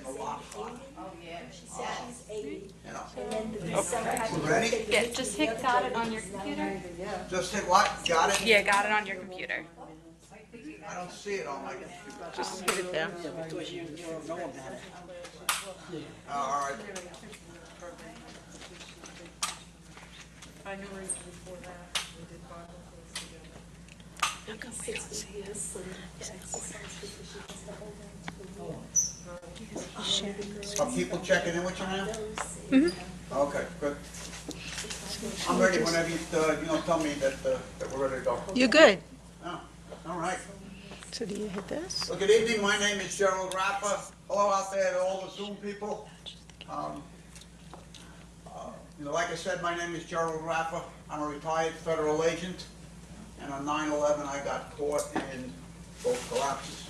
a lot of fun. Oh, yeah. She said she's 80. You know. And then the sometimes You ready? Yeah, just hit got it on your computer. Just hit what? Got it? Yeah, got it on your computer. I don't see it on my computer. Just hit it there. Because you don't know about it. All right. I knew her before that. We did Bible class together. 60 years, so exercise because she has the Are people checking in with you now? Okay, good. I'm ready whenever you tell me that we're ready to go. You're good. Oh, all right. So do you hit this? Well, good evening. My name is Gerald Raffa. Hello out there to all the Zoom people. Like I said, my name is Gerald Raffa. I'm a retired federal agent, and on 9/11 I got caught in both collapses.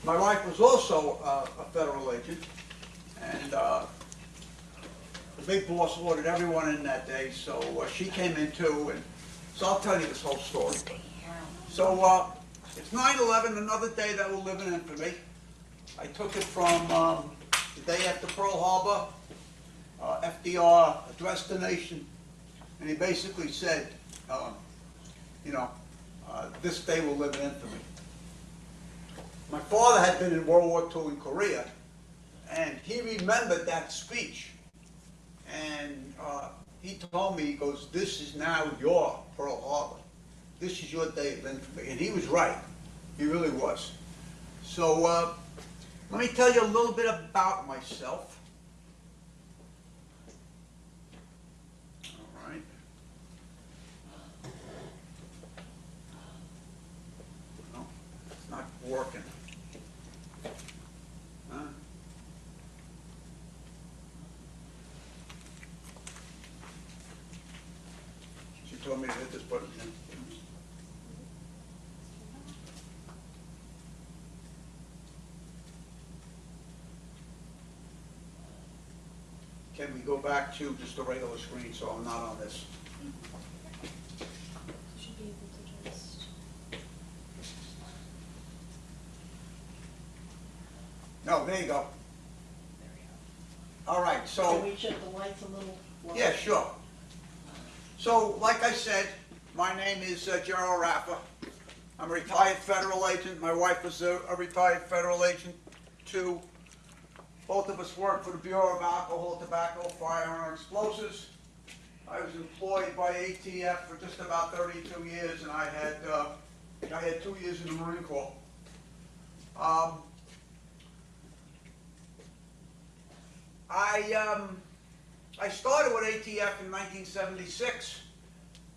My wife was also a federal agent, and the big boss ordered everyone in that day, so she came in too, and so I'll tell you this whole story. So it's 9/11, another day that will live in infamy. I took it from the day after Pearl Harbor. FDR addressed the nation, and he basically said, this day will live in infamy. My father had been in World War II in Korea, and he remembered that speech. And he told me, he goes, this is now your Pearl Harbor. This is your day of infamy. And he was right. He really was. So let me tell you a little bit about myself. All right. No, it's not working. Huh? She told me to hit this button again. Can we go back to just a regular screen so I'm not on this? Should be able to just. No, there you go. All right, so. Can we check the lights a little? Yeah, sure. So, like I said, my name is Gerald Raffa. I'm a retired federal agent. My wife was a retired federal agent, too. Both of us worked for the Bureau of Alcohol, Tobacco, Fire, and Explosives. I was employed by ATF for just about 32 years, and I had 2 years in the Marine Corps. I started with ATF in 1976,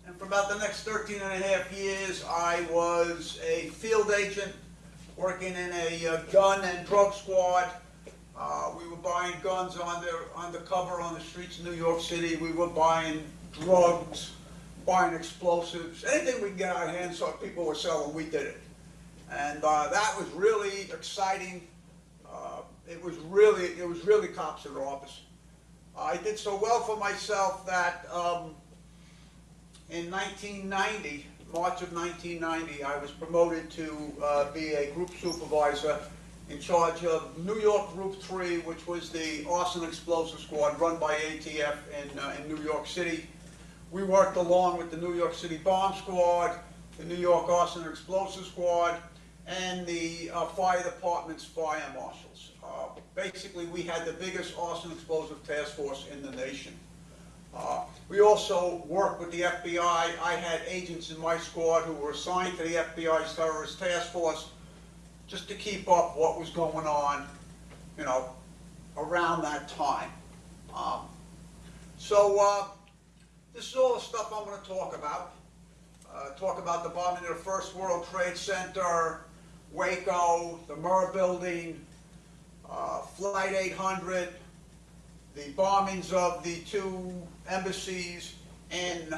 and for about the next 13 and a half years, I was a field agent working in a gun and drug squad. We were buying guns undercover on the streets of New York City. We were buying drugs, buying explosives, anything we could get our hands on. People were selling, we did it. And that was really exciting. It was really cops in the office. I did so well for myself that in 1990, March of 1990, I was promoted to be a group supervisor in charge of New York Group 3, which was the arson explosive squad run by ATF in New York City. We worked along with the New York City Bomb Squad, the New York Arson and Explosive Squad, and the fire department's fire marshals. Basically, we had the biggest arson explosive task force in the nation. We also worked with the FBI. I had agents in my squad who were assigned to the FBI's terrorist task force just to keep up what was going on, around that time. This is all the stuff I'm going to talk about. Talk about the bombing of the First World Trade Center, Waco, the Murrah Building, Flight 800, the bombings of the 2 embassies in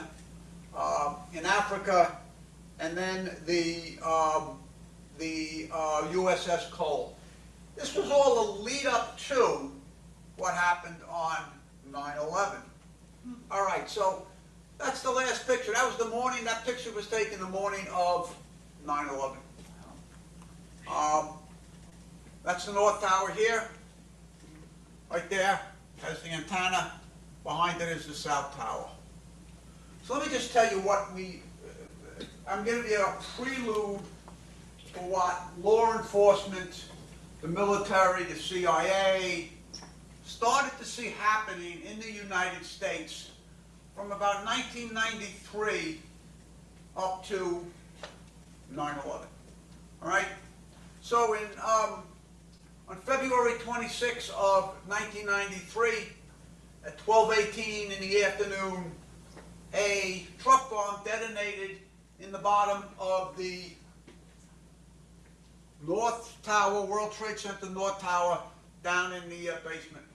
Africa, and then the USS Cole. This was all a lead up to what happened on 9/11. All right, so that's the last picture. That was the morning. That picture was taken the morning of 9/11. That's the North Tower here. right there has the antenna. Behind it is the South Tower. So let me just tell you what I'm giving you a prelude to what law enforcement, the military, the CIA, started to see happening in the United States from about 1993 up to 9/11. All right? So on February 26 of 1993, at 12:18 in the afternoon, a truck bomb detonated in the bottom of the North Tower, World Trade Center North Tower, down in the basement.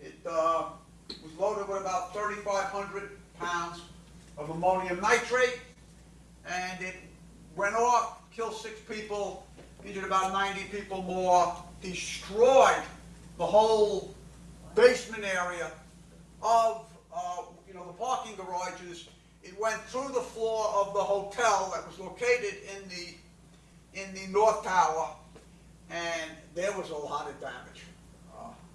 It was loaded with about 3,500 pounds of ammonium nitrate, and it went off, killed 6 people, injured about 90 people more, destroyed the whole basement area of the parking garages. It went through the floor of the hotel that was located in the North Tower, and there was a lot of damage.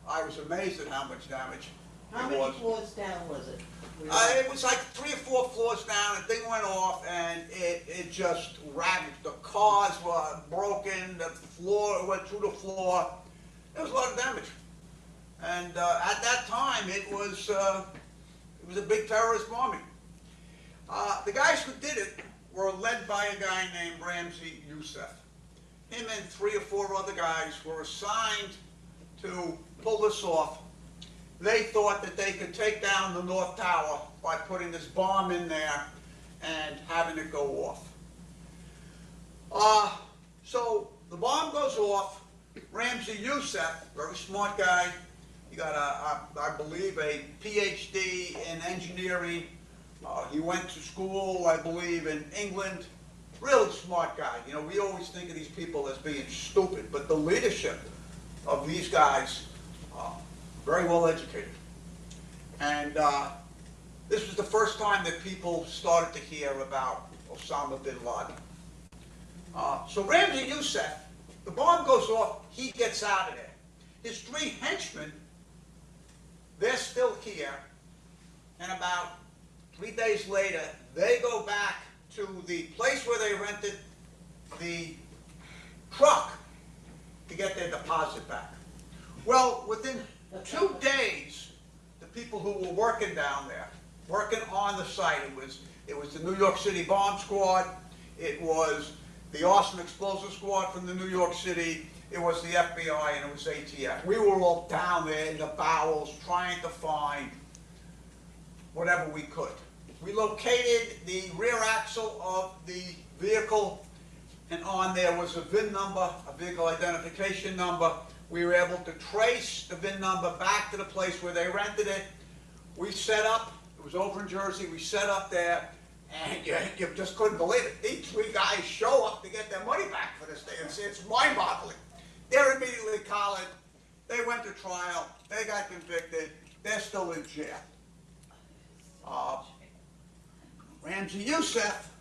I was amazed at how much damage How it many was. floors down was it? It was like 3 or 4 floors down. The thing went off, and it just ravaged. The cars were broken. The floor went through the floor. There was a lot of damage. And at that time, it was a big terrorist bombing. The guys who did it were led by a guy named Ramzi Youssef. Him and 3 or 4 other guys were assigned to pull this off. They thought that they could take down the North Tower by putting this bomb in there and having it go off. So the bomb goes off. Ramzi Youssef, very smart guy, he got I believe, a PhD in engineering. He went to school, I believe, in England. Really smart guy. You know, we always think of these people as being stupid, but the leadership of these guys, very well educated. And this was the first time that people started to hear about Osama bin Laden. So Ramzi Youssef, the bomb goes off, he gets out of there. His 3 henchmen, they're still here, and about 3 days later, they go back to the place where they rented the truck to get their deposit back. Well, within 2 days, the people who were working down there, working on the site, it was the New York City Bomb Squad, it was the Arson Explosive Squad from the New York City, it was the FBI, and it was ATF. We were all down there in the bowels trying to find whatever we could. We located the rear axle of the vehicle, and on there was a VIN number, a vehicle identification number. We were able to trace the VIN number back to the place where they rented it. We set up, it was over in Jersey, we set up there, and you just couldn't believe it. These 3 guys show up to get their money back for this thing. It's mind-boggling. They're immediately collared. They went to trial. They got convicted. They're still in jail. Ramzi Youssef,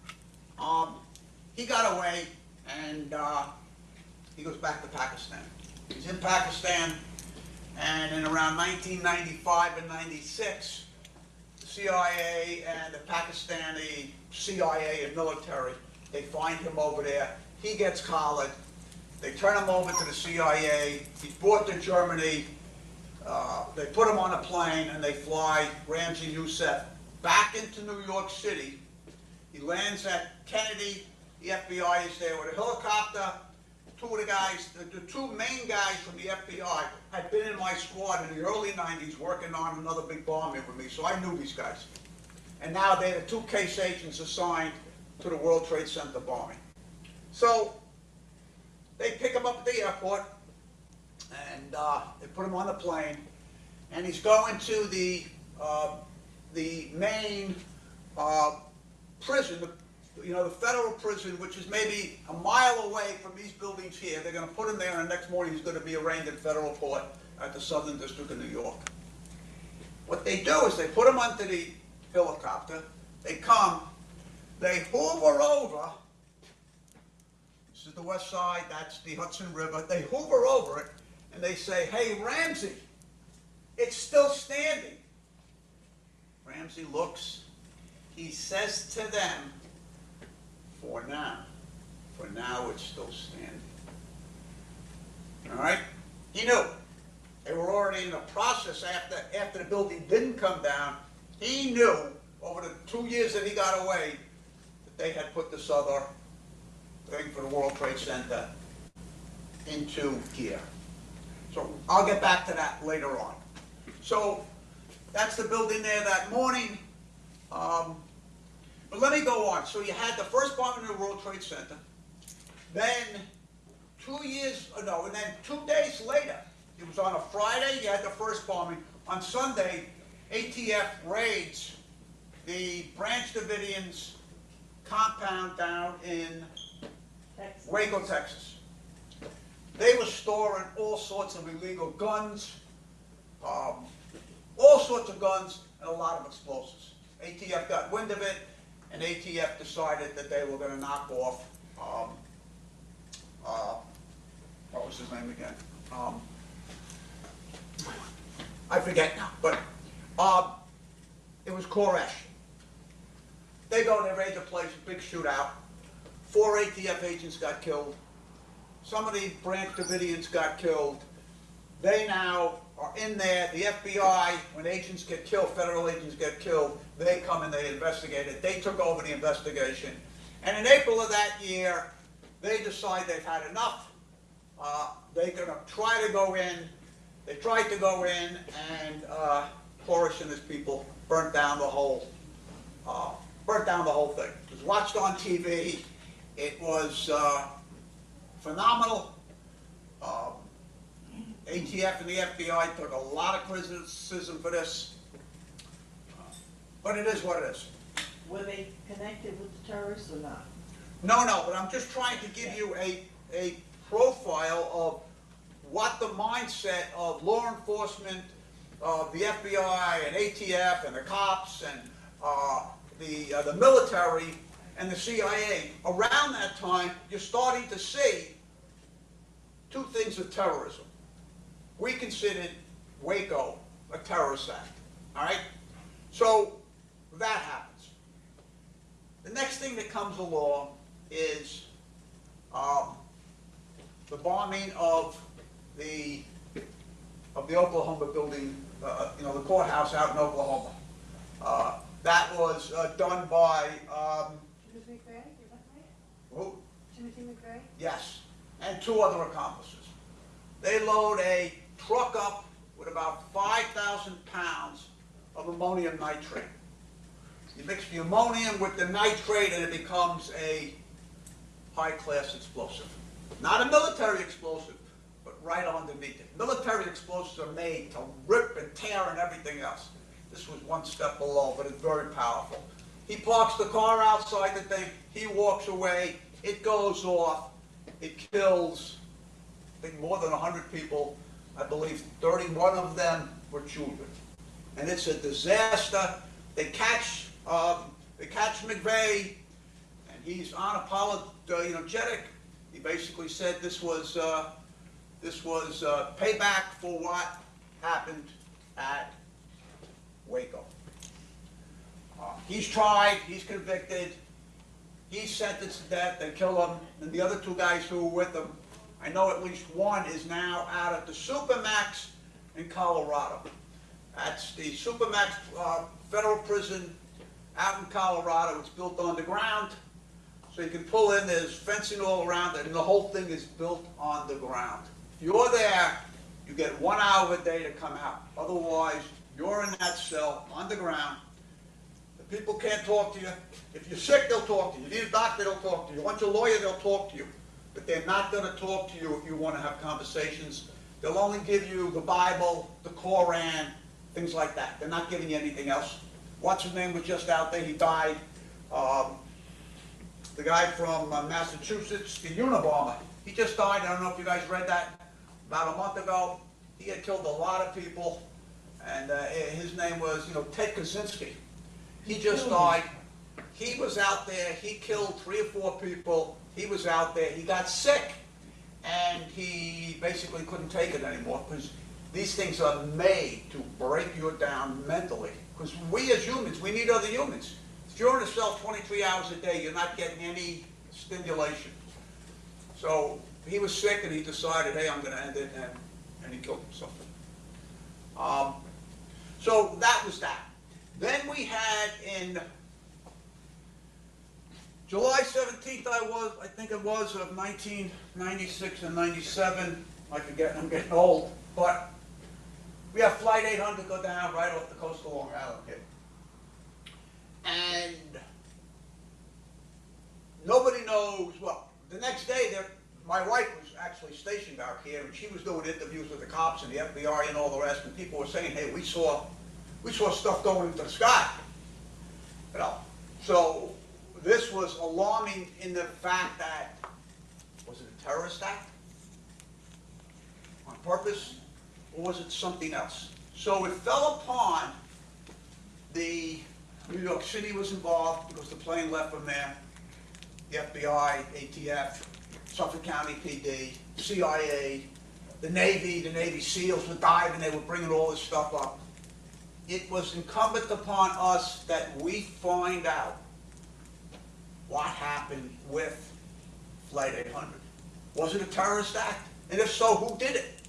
he got away, and he goes back to Pakistan. He's in Pakistan, and in around 1995 and 96, the CIA and the Pakistani CIA and military, they find him over there. He gets collared. They turn him over to the CIA. He's brought to Germany. They put him on a plane, and they fly Ramzi Youssef back into New York City. He lands at Kennedy. The FBI is there with a helicopter. 2 of the guys, the 2 main guys from the FBI had been in my squad in the early 90s working on another big bombing with me, so I knew these guys. And now they're the 2 case agents assigned to the World Trade Center bombing. So they pick him up at the airport, and they put him on the plane, and he's going to the main prison, the federal prison, which is maybe a mile away from these buildings here. They're going to put him there, and the next morning he's going to be arraigned in federal court at the Southern District of New York. What they do is they put him onto the helicopter, they come, they hoover over, this is the west side, that's the Hudson River, they hoover over it, and they say, "Hey, Ramzi, It's still standing. Ramsey looks, he says to them, for now it's still standing. All right? He knew. They were already in the process after the building didn't come down. He knew over the 2 years that he got away that they had put this other thing for the World Trade Center into gear. So I'll get back to that later on. So that's the building there that morning. But let me go on. So you had the first bombing of the World Trade Center. Then 2 years, no, and then 2 days later, it was on a Friday, you had the first bombing. On Sunday, ATF raids the Branch Davidians compound down in Texas. Waco, Texas. They were storing all sorts of illegal guns, all sorts of guns, and a lot of explosives. ATF got wind of it, and ATF decided that they were going to knock off, what was his name again? I forget now, but it was Koresh. They go, they raid the place, big shootout. 4 ATF agents got killed. Some of the Branch Davidians got killed. They now are in there. The FBI, when agents get killed, federal agents get killed, they come and they investigate it. They took over the investigation. And in April of that year, they decide they've had enough. They're going to try to go in. They tried to go in, and Koresh and his people burnt down the whole thing. It was watched on TV. It was phenomenal. ATF and the FBI took a lot of criticism for this, but it is what it is. Were they connected with the terrorists or not? No, but I'm just trying to give you a profile of what the mindset of law enforcement, of the FBI and ATF and the cops and the military and the CIA. Around that time, you're starting to see two things of terrorism. We considered Waco a terrorist act, all right? So that happens. The next thing that comes along is the bombing of the Oklahoma building, the courthouse out in Oklahoma. That was done by, Timothy McVeigh, is that right? who? Timothy McVeigh? Yes, and 2 other accomplices. They load a truck up with about 5,000 pounds of ammonium nitrate. You mix the ammonium with the nitrate and it becomes a high-class explosive. Not a military explosive, but right underneath it. Military explosives are made to rip and tear and everything else. This was one step below, but it's very powerful. He parks the car outside the thing, he walks away, it goes off, it kills, I think, more than 100 people. I believe 31 of them were children. And it's a disaster. They catch McVeigh, and he's unapologetic. He basically said this was payback for what happened at Waco. He's tried, he's convicted, he's sentenced to death. They kill him, and the other 2 guys who were with him, I know at least one is now out at the Supermax in Colorado. That's the Supermax federal prison out in Colorado. It's built underground, so you can pull in. There's fencing all around it, and the whole thing is built on the ground. If you're there, you get 1 hour a day to come out. Otherwise, you're in that cell underground. The people can't talk to you. If you're sick, they'll talk to you. If you need a doctor, they'll talk to you. If you want your lawyer, they'll talk to you. But they're not going to talk to you if you want to have conversations. They'll only give you the Bible, the Koran, things like that. They're not giving you anything else. What's his name was just out there. He died. The guy from Massachusetts, the Unabomber, he just died. I don't know if you guys read that. About a month ago, he had killed a lot of people. And his name was, Ted Kaczynski. He just died. He was out there. He killed 3 or 4 people. He was out there. He got sick, and he basically couldn't take it anymore because These things are made to break you down mentally. Because we as humans, we need other humans. If you're in a cell 23 hours a day, you're not getting any stimulation. So he was sick and he decided, hey, I'm going to end it, and he killed himself. So that was that. Then we had in July 17th, I think it was, of 1996 and 97, I forget, I'm getting old, but we have Flight 800 go down right off the coast of Long Island here. And nobody knows, well, the next day, my wife was actually stationed out here, and she was doing interviews with the cops and the FBI and all the rest, and people were saying, hey, we saw stuff going into the sky. You know, so this was alarming in the fact that, was it a terrorist act? On purpose? Or was it something else? So it fell upon New York City was involved because the plane left from there, the FBI, ATF, Suffolk County PD, CIA, the Navy SEALs were diving, they were bringing all this stuff up. It was incumbent upon us that we find out what happened with Flight 800. Was it a terrorist act? And if so, who did it?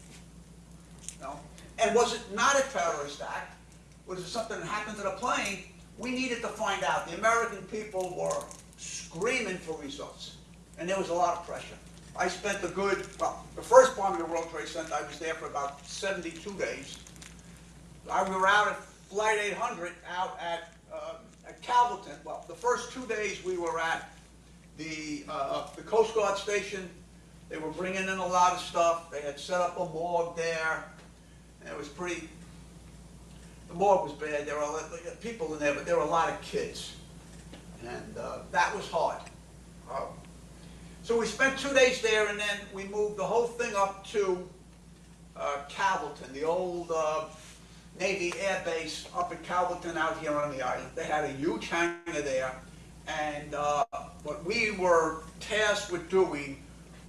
No. And was it not a terrorist act? Was it something that happened to the plane? We needed to find out. The American people were screaming for results, and there was a lot of pressure. I spent the first bombing of the World Trade Center, I was there for about 72 days. We were out at Flight 800, out at Calverton. Well, the first 2 days we were at the Coast Guard station. They were bringing in a lot of stuff. They had set up a morgue there, and it was pretty. The morgue was bad. There were a lot of people in there, but there were a lot of kids, and that was hard. So we spent 2 days there, and then we moved the whole thing up to Calverton, the old Navy Air Base up at Calverton out here on the island. They had a huge hangar there, and what we were tasked with doing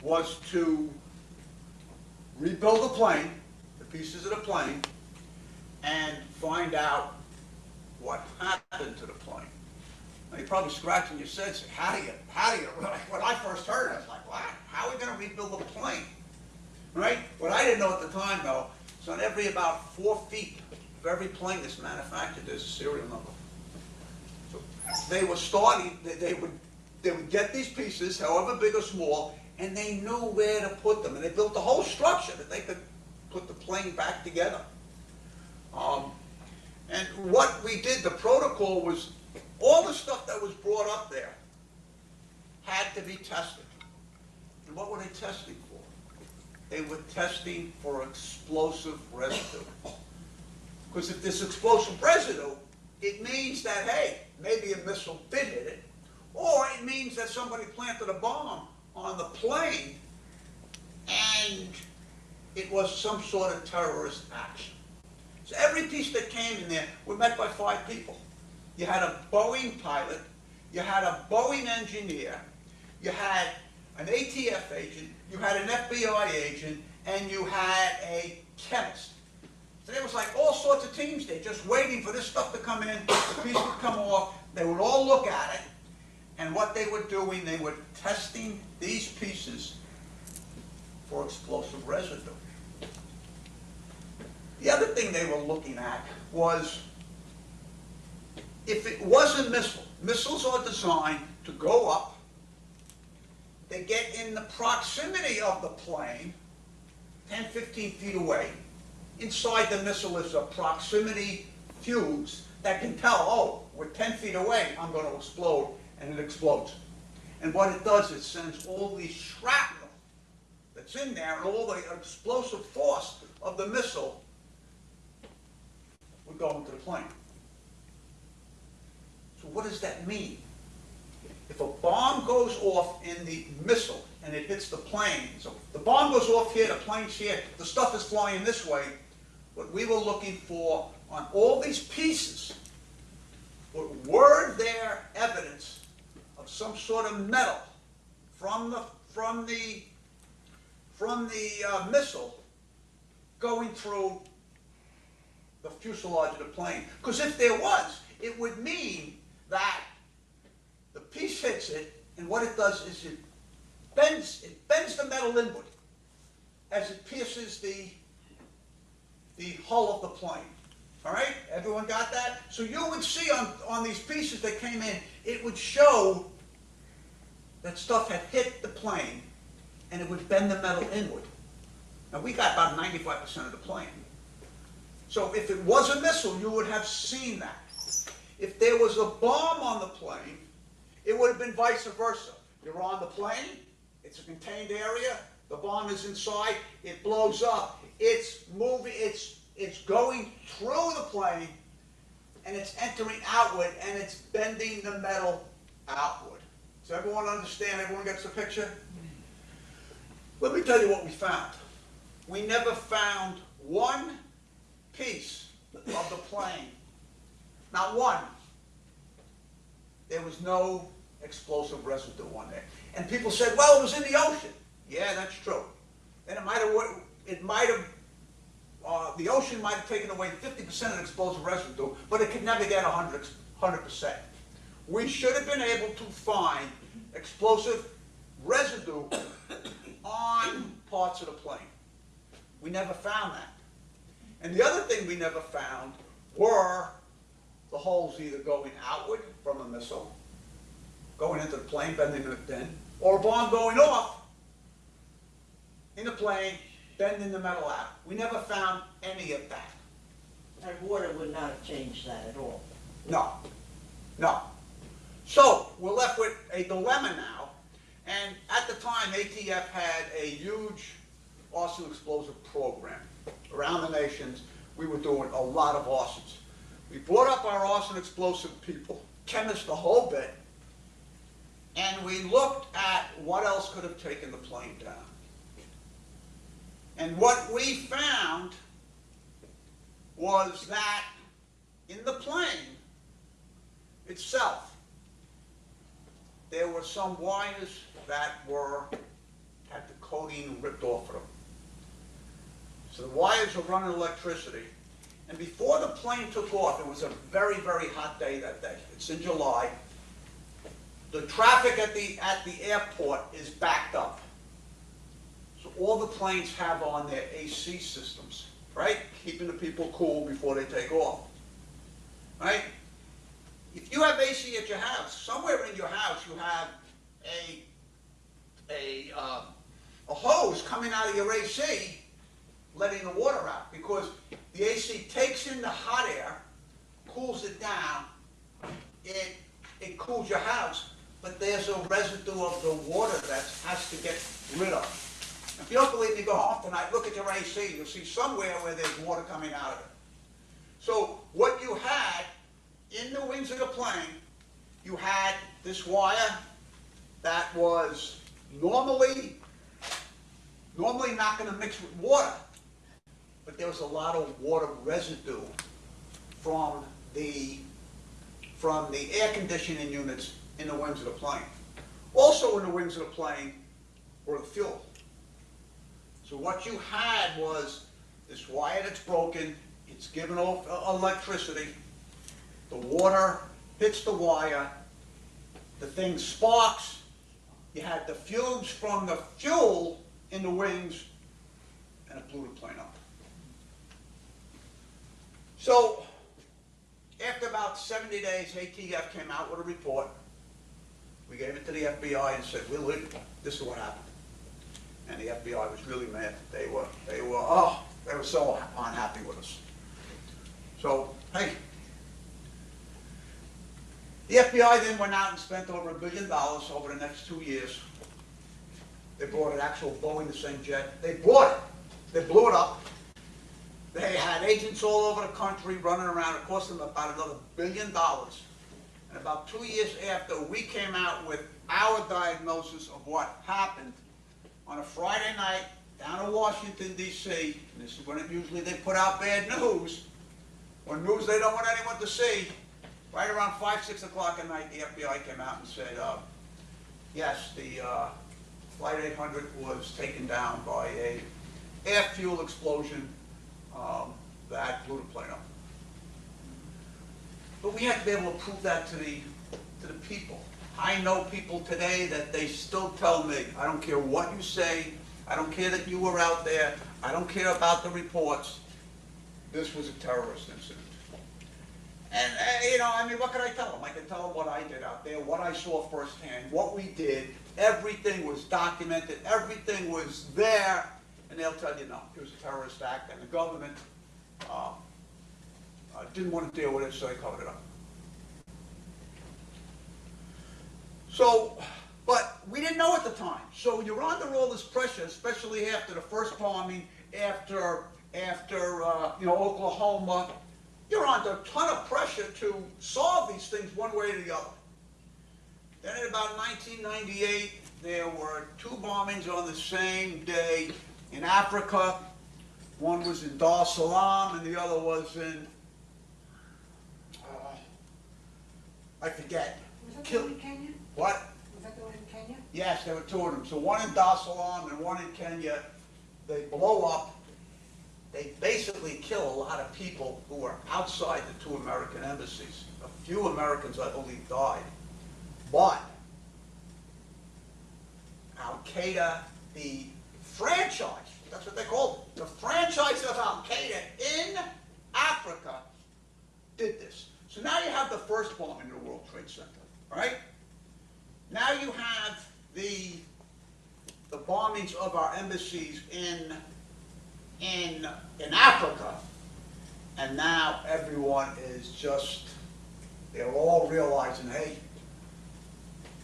was to rebuild the plane, the pieces of the plane, and find out what happened to the plane. Now, you're probably scratching your head saying, how do you, when I first heard it, I was like, what? How are we going to rebuild the plane? Right? What I didn't know at the time, though, is on every about 4 feet of every plane that's manufactured, there's a serial number. So they were starting, they would get these pieces, however big or small, and they knew where to put them. And they built the whole structure that they could put the plane back together. And what we did, the protocol was, all the stuff that was brought up there had to be tested. And what were they testing for? They were testing for explosive residue. Because if there's explosive residue, it means that, hey, maybe a missile did hit it, or it means that somebody planted a bomb on the plane and it was some sort of terrorist action. So every piece that came in there was met by 5 people. You had a Boeing pilot, you had a Boeing engineer, you had an ATF agent, you had an FBI agent, and you had a chemist. So there was like all sorts of teams there just waiting for this stuff to come in, the piece would come off, they would all look at it, and what they were doing, they were testing these pieces for explosive residue. The other thing they were looking at was, if it was a missile, missiles are designed to go up, they get in the proximity of the plane, 10, 15 feet away. Inside the missile is a proximity fuse that can tell, oh, we're 10 feet away, I'm going to explode, and it explodes. And what it does, it sends all the shrapnel that's in there, and all the explosive force of the missile would go into the plane. So what does that mean? If a bomb goes off in the missile and it hits the plane, so the bomb goes off here, the plane's here, the stuff is flying this way, what we were looking for on all these pieces were there evidence of some sort of metal from the missile going through the fuselage of the plane. Because if there was, it would mean that the piece hits it, and what it does is it bends the metal inward as it pierces the hull of the plane. All right, everyone got that? So you would see on these pieces that came in, it would show that stuff had hit the plane, and it would bend the metal inward. Now, we got about 95% of the plane. So if it was a missile, you would have seen that. If there was a bomb on the plane, it would have been vice versa. You're on the plane, it's a contained area, the bomb is inside, it blows up, it's moving, it's going through the plane, and it's entering outward, and it's bending the metal outward. Does everyone understand? Everyone gets the picture? Let me tell you what we found. We never found one piece of the plane. Not one. There was no explosive residue on there. And people said, well, it was in the ocean. Yeah, that's true. And the ocean might have taken away 50% of the explosive residue, but it could never get 100%. We should have been able to find explosive residue on parts of the plane. We never found that. And the other thing we never found were the holes either going outward from a missile, going into the plane, bending it in, or a bomb going off in the plane, bending the metal out. We never found any of that. And water would not have changed that at all. No, no. So we're left with a dilemma now, and at the time ATF had a huge arson explosive program around the nations. We were doing a lot of arsons. We brought up our arson explosive people, chemists the whole bit, and we looked at what else could have taken the plane down. And what we found was that in the plane itself, there were some wires that had the coating ripped off of them. So the wires were running electricity. And before the plane took off, it was a very, very hot day that day. It's in July. The traffic at the airport is backed up. So all the planes have on their AC systems, right? Keeping the people cool before they take off, right? If you have AC at your house, somewhere in your house you have a hose coming out of your AC letting the water out, because the AC takes in the hot air, cools it down, it cools your house, but there's a residue of the water that has to get rid of. If you don't believe me, go home tonight, look at your AC, you'll see somewhere where there's water coming out of it. So what you had in the wings of the plane, you had this wire that was normally not going to mix with water, but there was a lot of water residue from the air conditioning units in the wings of the plane. Also in the wings of the plane were the fuel. So what you had was this wire that's broken, it's giving off electricity, the water hits the wire, the thing sparks, you had the fumes from the fuel in the wings, and it blew the plane up. So, after about 70 days, ATF came out with a report. We gave it to the FBI and said, this is what happened. And the FBI was really mad. They were so unhappy with us. So, hey, the FBI then went out and spent over $1 billion over the next 2 years. They brought an actual Boeing, the same jet. They bought it. They blew it up. They had agents all over the country running around. It cost them about another $1 billion. And about 2 years after we came out with our diagnosis of what happened, on a Friday night down in Washington, D.C., and this is when usually they put out bad news, or news they don't want anyone to see, right around 5, 6 o'clock at night, the FBI came out and said, yes, the Flight 800 was taken down by a air fuel explosion that blew the plane up. But we have to be able to prove that to the people. I know people today that they still tell me, I don't care what you say, I don't care that you were out there, I don't care about the reports, this was a terrorist incident. And, you know, I mean, what could I tell them? I could tell them what I did out there, what I saw firsthand, what we did. Everything was documented, everything was there, and they'll tell you, no, it was a terrorist act, and the government didn't want to deal with it, so they covered it up. So, but we didn't know at the time. So you're under all this pressure, especially after the first bombing, after you know, Oklahoma. You're under a ton of pressure to solve these things one way or the other. Then in about 1998, there were 2 bombings on the same day in Africa. One was in Dar es Salaam, and the other was in, I forget. Was that the one in Kenya? What? Was that the one in Kenya? Yes, there were 2 of them. So one in Dar es Salaam and one in Kenya. They blow up. They basically kill a lot of people who were outside the 2 American embassies. A few Americans, I believe, died. But Al-Qaeda, the franchise, that's what they called it, the franchise of Al-Qaeda in Africa did this. So now you have the first bomb in the World Trade Center, all right? Now you have the bombings of our embassies in Africa, and now everyone is just, they're all realizing, hey,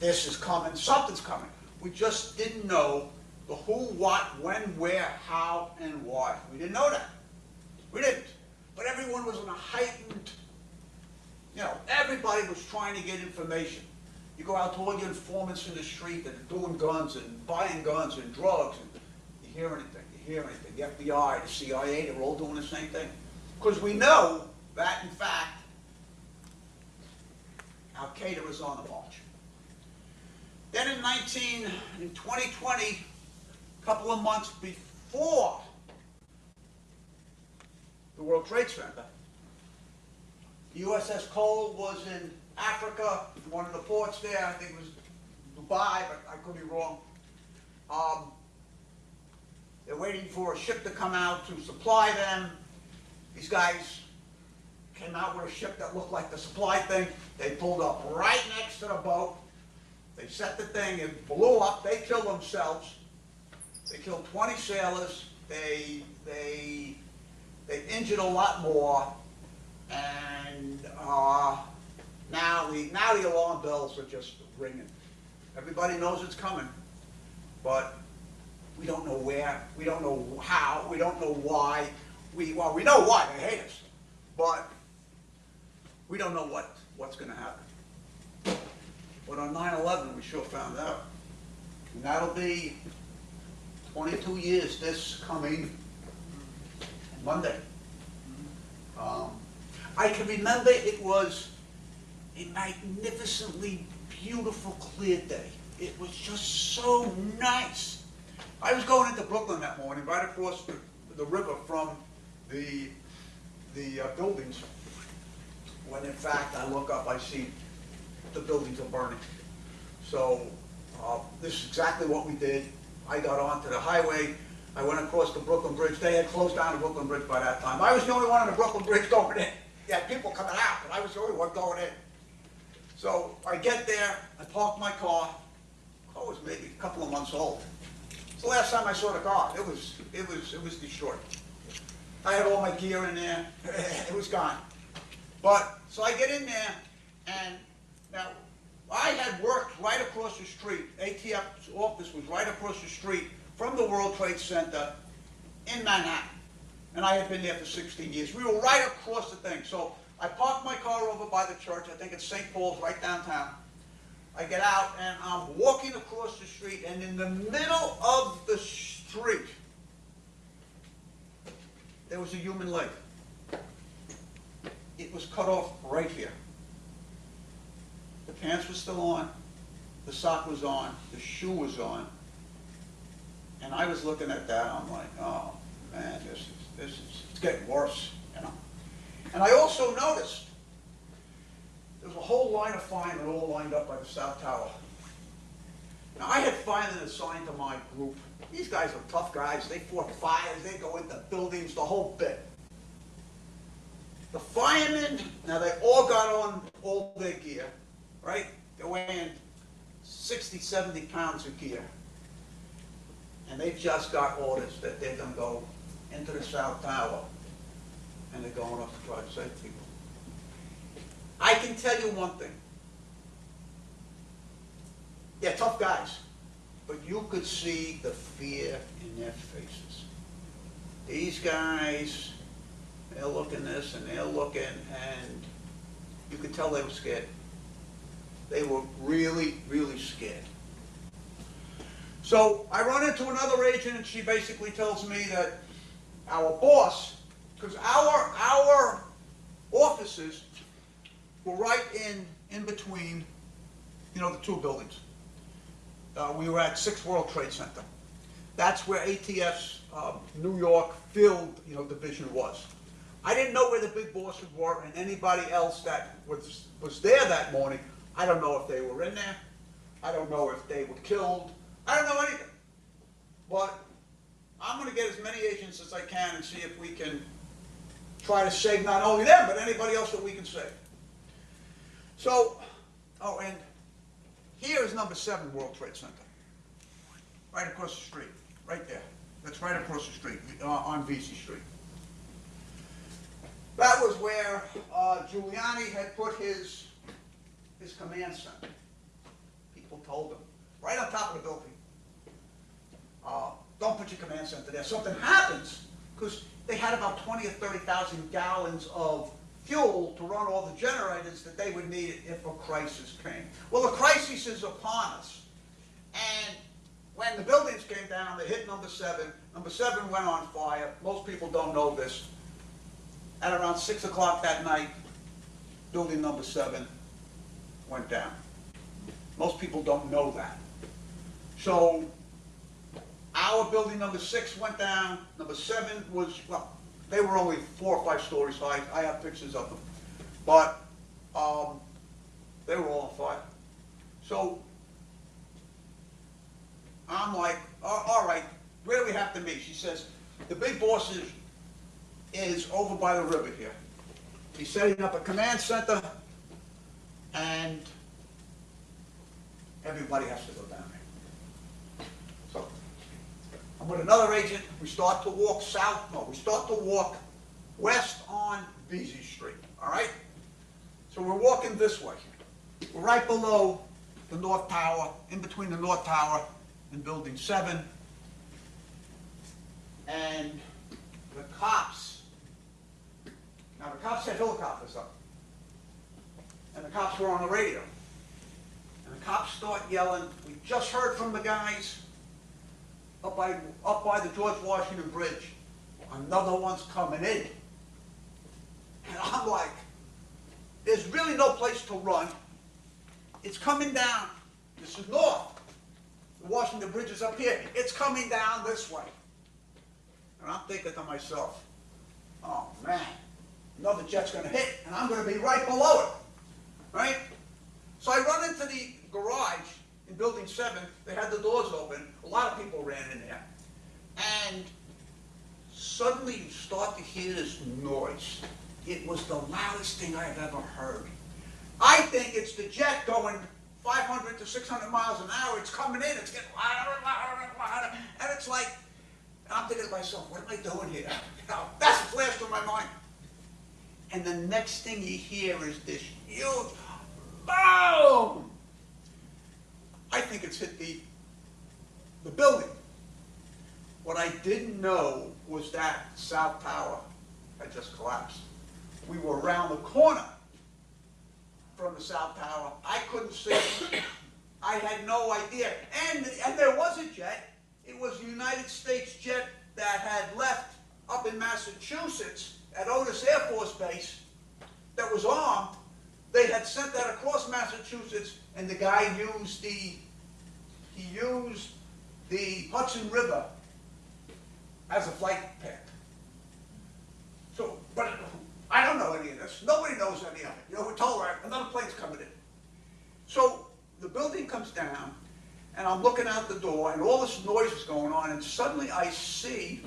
this is coming, something's coming. We just didn't know the who, what, when, where, how, and why. We didn't know that. We didn't. But everyone was in a heightened, you know, everybody was trying to get information. You go out to all your informants in the street that are doing guns and buying guns and drugs, and you hear anything. Hear anything. The FBI, the CIA, they're all doing the same thing. Because we know that, in fact, Al-Qaeda was on the march. Then in 2020, a couple of months before the World Trade Center, the USS Cole was in Africa, one of the ports there, I think it was Dubai, but I could be wrong. They're waiting for a ship to come out to supply them. These guys came out with a ship that looked like the supply thing. They pulled up right next to the boat. They set the thing, it blew up. They killed themselves. They killed 20 sailors. They injured a lot more. And now the alarm bells are just ringing. Everybody knows it's coming, but we don't know where, we don't know how, we don't know why. Well, we know why, they hate us, but we don't know what's going to happen. But on 9/11, we sure found out. And that'll be 22 years this coming Monday. I can remember it was a magnificently beautiful, clear day. It was just so nice. I was going into Brooklyn that morning, right across the river from the buildings, when in fact I look up, I see the buildings are burning. So this is exactly what we did. I got onto the highway. I went across the Brooklyn Bridge. They had closed down the Brooklyn Bridge by that time. I was the only one on the Brooklyn Bridge going in. You had people coming out, but I was the only one going in. So I get there, I park my car. Oh, it was maybe a couple of months old. It's the last time I saw the car. It was destroyed. I had all my gear in there. It was gone. But so I get in there, and now I had worked right across the street. ATF's office was right across the street from the World Trade Center in Manhattan. And I had been there for 16 years. We were right across the thing. So I parked my car over by the church. I think it's St. Paul's, right downtown. I get out, and I'm walking across the street, and in the middle of the street, there was a human leg. It was cut off right here. The pants were still on, the sock was on, the shoe was on, and I was looking at that, I'm like, oh man, it's getting worse, you know. And I also noticed there's a whole line of firemen all lined up by the South Tower. Now, I had firemen assigned to my group. These guys are tough guys. They fought fires, they go into buildings, the whole bit. The firemen, now they all got on all their gear, right? They're weighing 60, 70 pounds of gear. And they've just got orders that they're gonna go into the South Tower and they're going up to try to save people. I can tell you one thing. They're tough guys, but you could see the fear in their faces. These guys, they're looking this and they're looking, and you could tell they were scared. They were really, really scared. So I run into another agent, and she basically tells me that our boss, because our offices were right in between, you know, the two buildings. We were at 6 World Trade Center. That's where ATF's New York Field, you know, division was. I didn't know where the big bosses were, and anybody else that was there that morning, I don't know if they were in there. I don't know if they were killed. I don't know anything. But I'm going to get as many agents as I can and see if we can try to save not only them, but anybody else that we can save. So, oh, and here is number 7 World Trade Center. Right across the street, right there. That's right across the street, on Vesey Street. That was where Giuliani had put his command center. People told him, right on top of the building, don't put your command center there. Something happens, because they had about 20 or 30,000 gallons of fuel to run all the generators that they would need if a crisis came. Well, the crisis is upon us. And when the buildings came down, they hit number 7. Number 7 went on fire. Most people don't know this. At around 6 o'clock that night, building number 7 went down. Most people don't know that. So our building number 6 went down. Number 7 was, well, they were only 4 or 5 stories high. I have pictures of them. But they were all on fire. So I'm like, all right, where do we have to meet? She says, the big boss is over by the river here. He's setting up a command center, and everybody has to go down there. So I'm with another agent. We start to walk south. No, we start to walk west on Vesey Street. All right? So we're walking this way. We're right below the North Tower, in between the North Tower and Building 7. And the cops, now the cops had helicopters up. And the cops were on the radio. And the cops start yelling, we just heard from the guys up by the George Washington Bridge. Another one's coming in. And I'm like, there's really no place to run. It's coming down. This is north. The Washington Bridge is up here. It's coming down this way. And I'm thinking to myself, oh man, another jet's going to hit, and I'm going to be right below it. Right? So I run into the garage in Building 7. They had the doors open. A lot of people ran in there. And suddenly you start to hear this noise. It was the loudest thing I've ever heard. I think it's the jet going 500 to 600 miles an hour. It's coming in. It's getting louder and louder and louder. And it's like, I'm thinking to myself, what am I doing here? You know, that's a flash through my mind. And the next thing you hear is this huge boom. I think it's hit the building. What I didn't know was that South Tower had just collapsed. We were around the corner from the South Tower. I couldn't see. I had no idea. And there was a jet. It was a United States jet that had left up in Massachusetts at Otis Air Force Base that was armed. They had sent that across Massachusetts, and the guy used the Hudson River as a flight path. So, but I don't know any of this. Nobody knows any of it. You know, we're told, right, another plane's coming in. So the building comes down, and I'm looking out the door, and all this noise is going on, and suddenly I see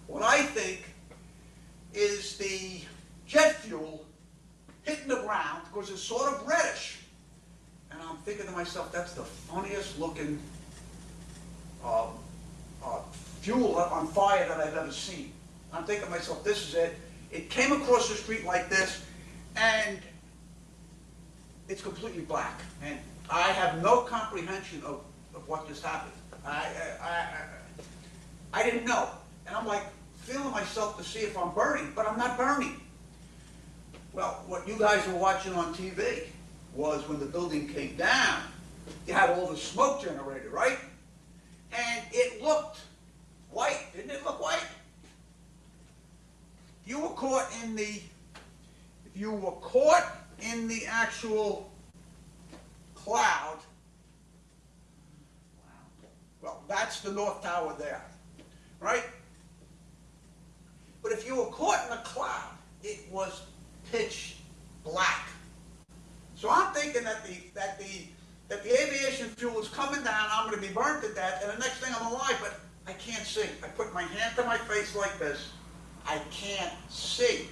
what I think is the jet fuel hitting the ground, because it's sort of reddish. And I'm thinking to myself, that's the funniest looking fuel on fire that I've ever seen. I'm thinking to myself, this is it. It came across the street like this, and it's completely black. And I have no comprehension of what just happened. I didn't know. And I'm like, feeling myself to see if I'm burning, but I'm not burning. Well, what you guys were watching on TV was when the building came down, you had all the smoke generated, right? And it looked white. Didn't it look white? You were caught in the, if you were caught in the actual cloud, well, that's the North Tower there, right? But if you were caught in a cloud, it was pitch black. So I'm thinking that the aviation fuel is coming down, I'm going to be burned to death, and the next thing I'm alive, but I can't see. I put my hand to my face like this. I can't see.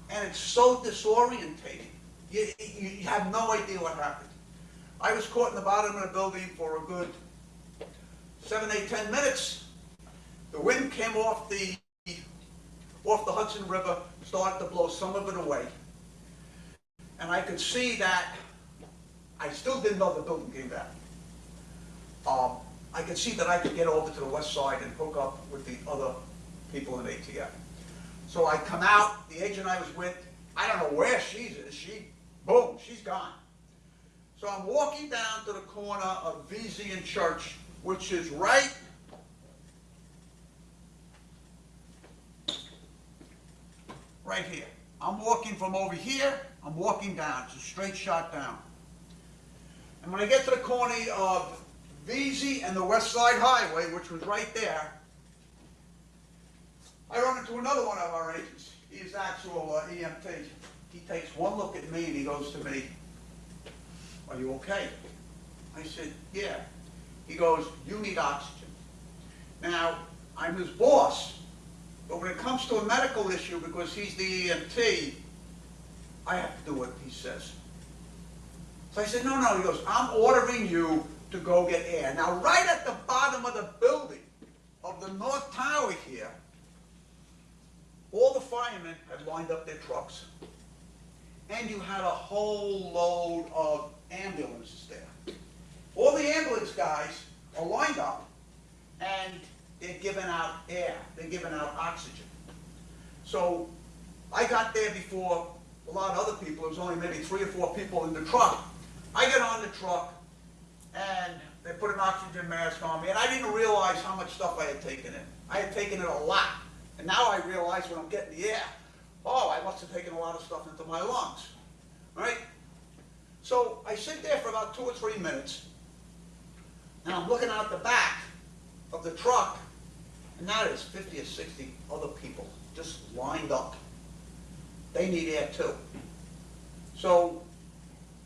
And it's so disorientating. You have no idea what happened. I was caught in the bottom of the building for a good 7, 8, 10 minutes. The wind came off the Hudson River, started to blow some of it away. And I could see that I still didn't know the building came down. I could see that I could get over to the west side and hook up with the other people in ATF. So I come out, the agent I was with, I don't know where she is. Boom, she's gone. So I'm walking down to the corner of Vesey and Church, which is right here. I'm walking from over here, I'm walking down. It's a straight shot down. And when I get to the corner of Vesey and the West Side Highway, which was right there, I run into another one of our agents. He's actual EMT. He takes one look at me and he goes to me, "Are you okay?" I said, "Yeah." He goes, "You need oxygen." Now, I'm his boss, but when it comes to a medical issue, because he's the EMT, I have to do what he says. So I said, "No, no." He goes, "I'm ordering you to go get air." Now, right at the bottom of the building of the North Tower here, all the firemen had lined up their trucks, and you had a whole load of ambulances there. All the ambulance guys are lined up, and they're giving out air. They're giving out oxygen. So I got there before a lot of other people. There was only maybe 3 or 4 people in the truck. I get on the truck, and they put an oxygen mask on me, and I didn't realize how much stuff I had taken in. I had taken in a lot. And now I realize when I'm getting the air, oh, I must have taken a lot of stuff into my lungs, right? So I sit there for about 2 or 3 minutes, and I'm looking out the back of the truck, and now there's 50 or 60 other people just lined up. They need air too. So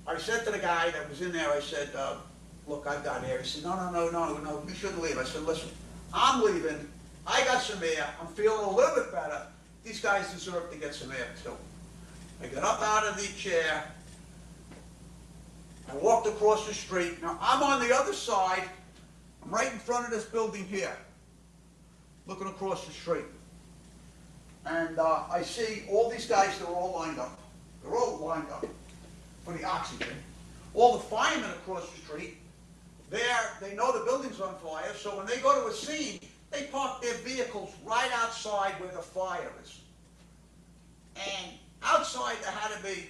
I said to the guy that was in there, I said, "Look, I've got air." He said, no, you shouldn't leave. I said, "Listen, I'm leaving. I got some air. I'm feeling a little bit better. These guys deserve to get some air too." I got up out of the chair. I walked across the street. Now, I'm on the other side. I'm right in front of this building here, looking across the street. And I see all these guys, they're all lined up. They're all lined up for the oxygen. All the firemen across the street, they know the building's on fire, so when they go to a scene, they park their vehicles right outside where the fire is. And outside there had to be,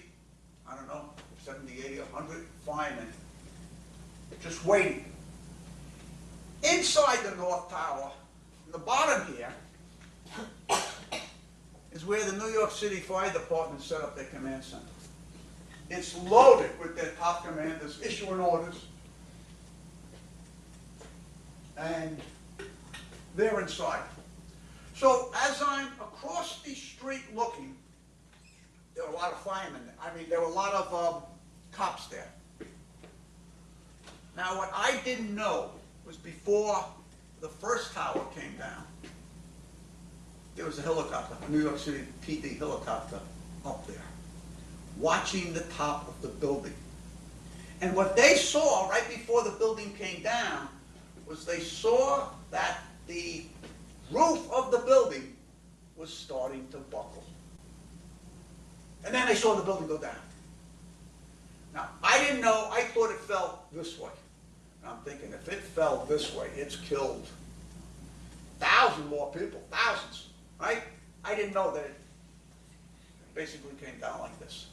I don't know, 70, 80, 100 firemen just waiting. Inside the North Tower, in the bottom here, is where the New York City Fire Department set up their command center. It's loaded with their top commanders issuing orders. And they're inside. So as I'm across the street looking, there were a lot of firemen. I mean, there were a lot of cops there. Now, what I didn't know was before the first tower came down, there was a helicopter, a New York City PD helicopter up there, watching the top of the building. And what they saw right before the building came down was they saw that the roof of the building was starting to buckle. And then they saw the building go down. Now, I didn't know, I thought it fell this way. And I'm thinking, if it fell this way, it's killed 1,000 more people, thousands, right? I didn't know that it basically came down like this.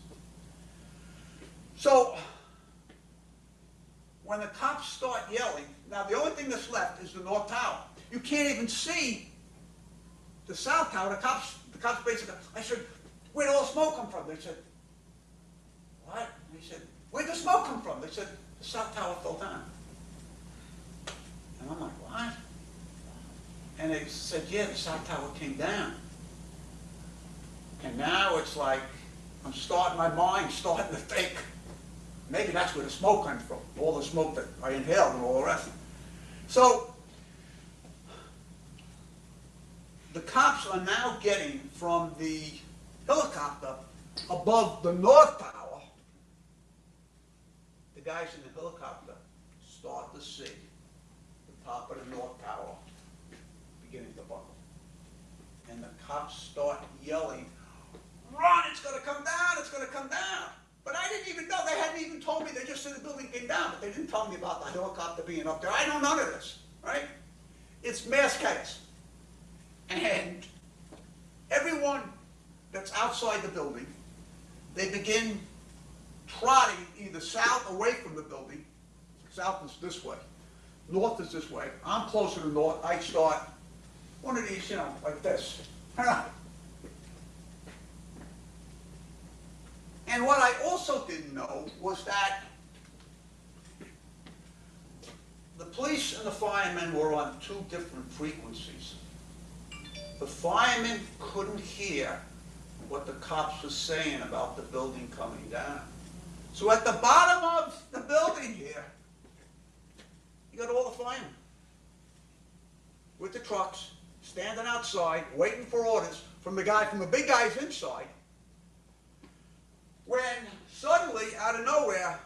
So, when the cops start yelling, now the only thing that's left is the North Tower. You can't even see the South Tower. The cops basically, I said, where'd all the smoke come from? They said, what? And he said, where'd the smoke come from? They said, the South Tower fell down. And I'm like, what? And they said, yeah, the South Tower came down. And now it's like, my mind starting to think, maybe that's where the smoke came from, all the smoke that I inhaled and all the rest. So, the cops are now getting from the helicopter above the North Tower. The guys in the helicopter start to see the top of the North Tower beginning to buckle. And the cops start yelling, run, it's going to come down, it's going to come down. But I didn't even know, they hadn't even told me, they just said the building came down, but they didn't tell me about the helicopter being up there. I know none of this, right? It's mass chaos. And everyone that's outside the building, they begin trotting either south away from the building, south is this way, north is this way. I'm closer to north, I start one of these, like this. And what I also didn't know was that the police and the firemen were on two different frequencies. The firemen couldn't hear what the cops were saying about the building coming down. So at the bottom of the building here, you got all the firemen with the trucks, standing outside, waiting for orders from the big guys inside. When suddenly, out of nowhere,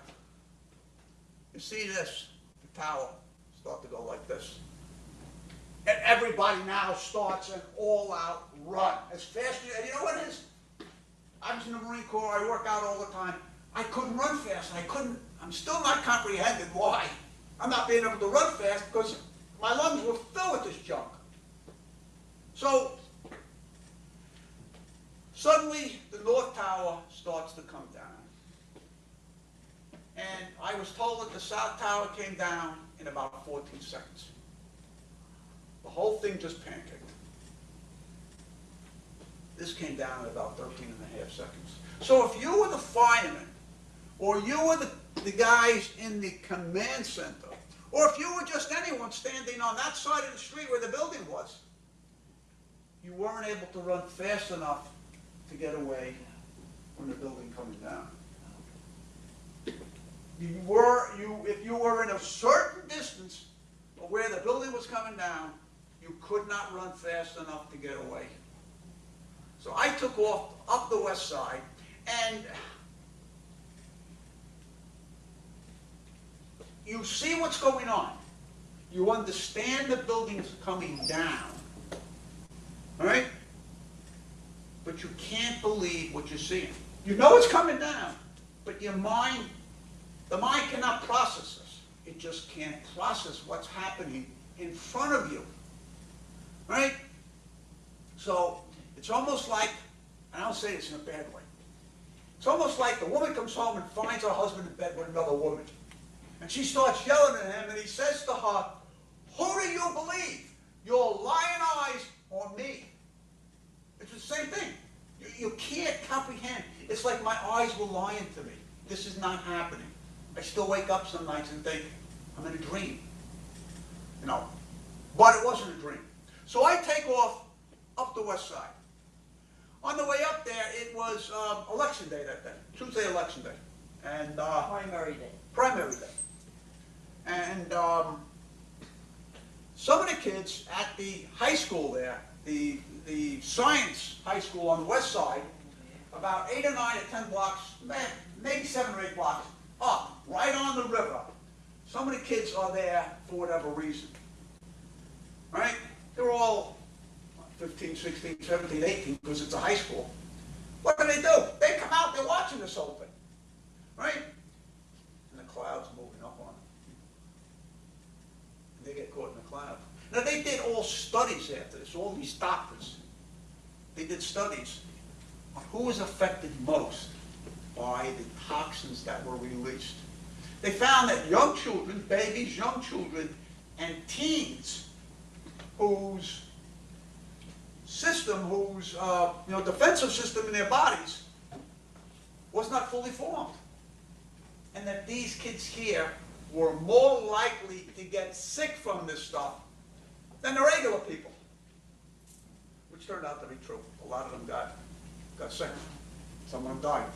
you see this, the tower start to go like this. And everybody now starts an all-out run. As fast as, you know what it is? I was in the Marine Corps, I work out all the time. I couldn't run fast, I'm still not comprehending why. I'm not being able to run fast because my lungs were filled with this junk. So, suddenly, the North Tower starts to come down. And I was told that the South Tower came down in about 14 seconds. The whole thing just pancaked. This came down in about 13 and a half seconds. So if you were the fireman, or you were the guys in the command center, or if you were just anyone standing on that side of the street where the building was, you weren't able to run fast enough to get away from the building coming down. If you were in a certain distance of where the building was coming down, you could not run fast enough to get away. So I took off up the west side, and you see what's going on. You understand the building's coming down, all right? But you can't believe what you're seeing. You know it's coming down, but the mind cannot process this. It just can't process what's happening in front of you, right? So it's almost like, and I don't say this in a bad way, it's almost like the woman comes home and finds her husband in bed with another woman. And she starts yelling at him, and he says to her, who do you believe? Your lying eyes or me? It's the same thing. You can't comprehend. It's like my eyes were lying to me. This is not happening. I still wake up some nights and think, I'm in a dream. But it wasn't a dream. So I take off up the west side. On the way up there, it was election day that day, Tuesday election day, and Primary day. primary day. And some of the kids at the high school there, the science high school on the west side, about 8 or 9 or 10 blocks, maybe 7 or 8 blocks up, right on the river. Some of the kids are there for whatever reason, right? They're all 15, 16, 17, 18, because it's a high school. What do? They come out, they're watching this whole thing, right? And the cloud's moving up on them. And they get caught in the cloud. Now, they did all studies after this, all these doctors. They did studies on who was affected most by the toxins that were released. They found that young children, babies, young children, and teens whose system, whose defensive system in their bodies was not fully formed. And that these kids here were more likely to get sick from this stuff than the regular people. Which turned out to be true. A lot of them got sick. Some of them died.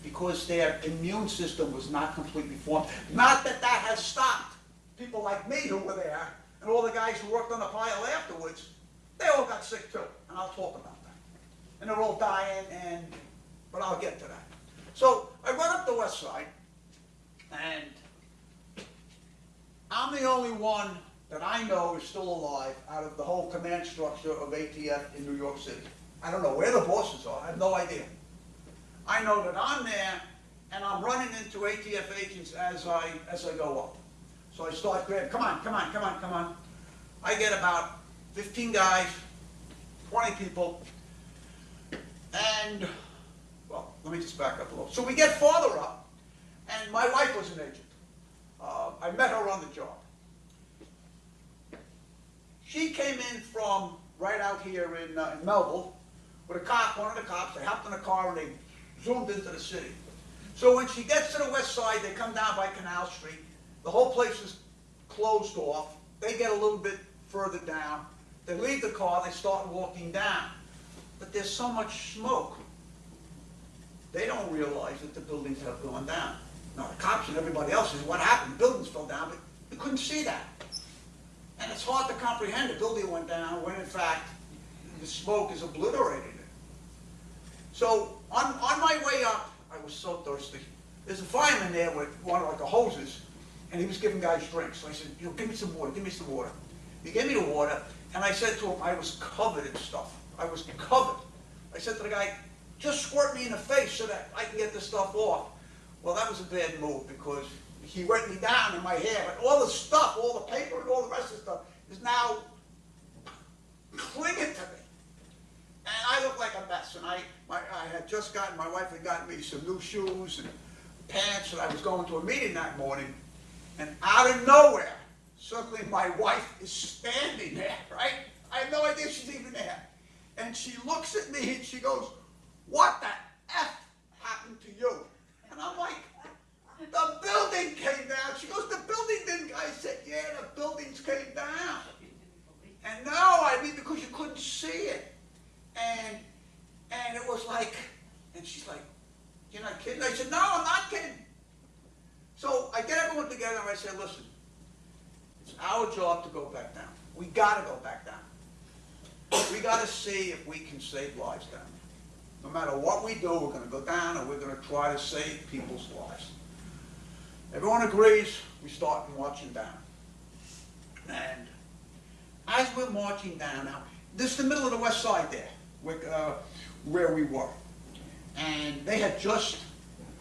Because their immune system was not completely formed. Not that that has stopped people like me who were there, and all the guys who worked on the pile afterwards, they all got sick too, and I'll talk about that. And they're all dying, but I'll get to that. So I run up the west side, and I'm the only one that I know is still alive out of the whole command structure of ATF in New York City. I don't know where the bosses are, I have no idea. I know that I'm there, and I'm running into ATF agents as I go up. So I start grabbing, come on. I get about 15 guys, 20 people, and, well, let me just back up a little. So we get farther up, and my wife was an agent. I met her on the job. She came in from right out here in Melville with a cop, one of the cops. They hopped in a car and they zoomed into the city. So when she gets to the west side, they come down by Canal Street. The whole place is closed off. They get a little bit further down. They leave the car, they start walking down. But there's so much smoke. They don't realize that the buildings have gone down. Now the cops and everybody else says, what happened? The buildings fell down, but you couldn't see that. And it's hard to comprehend the building went down when in fact the smoke is obliterated it. So on my way up, I was so thirsty. There's a fireman there with one of the hoses, and he was giving guys drinks. So I said, give me some water, give me some water. He gave me the water, and I said to him, I was covered in stuff. I was covered. I said to the guy, just squirt me in the face so that I can get this stuff off. Well, that was a bad move because he wet me down in my hair, but all the stuff, all the paper and all the rest of the stuff is now clinging to me. And I look like a mess. And I had just gotten, my wife had gotten me some new shoes and pants, and I was going to a meeting that morning. And out of nowhere, suddenly my wife is standing there, right? I have no idea she's even there. And she looks at me and she goes, what the F happened to you? And I'm like, the building came down. She goes, the building didn't. I said, yeah, the buildings came down. And no, I mean, because you couldn't see it. And it was like, and she's like, you're not kidding? I said, no, I'm not kidding. So I get everyone together and I said, listen, it's our job to go back down. We got to go back down. We got to see if we can save lives down there. No matter what we do, we're going to go down and we're going to try to save people's lives. Everyone agrees, we start marching down. And as we're marching down now, this is the middle of the west side there, where we were. And they had just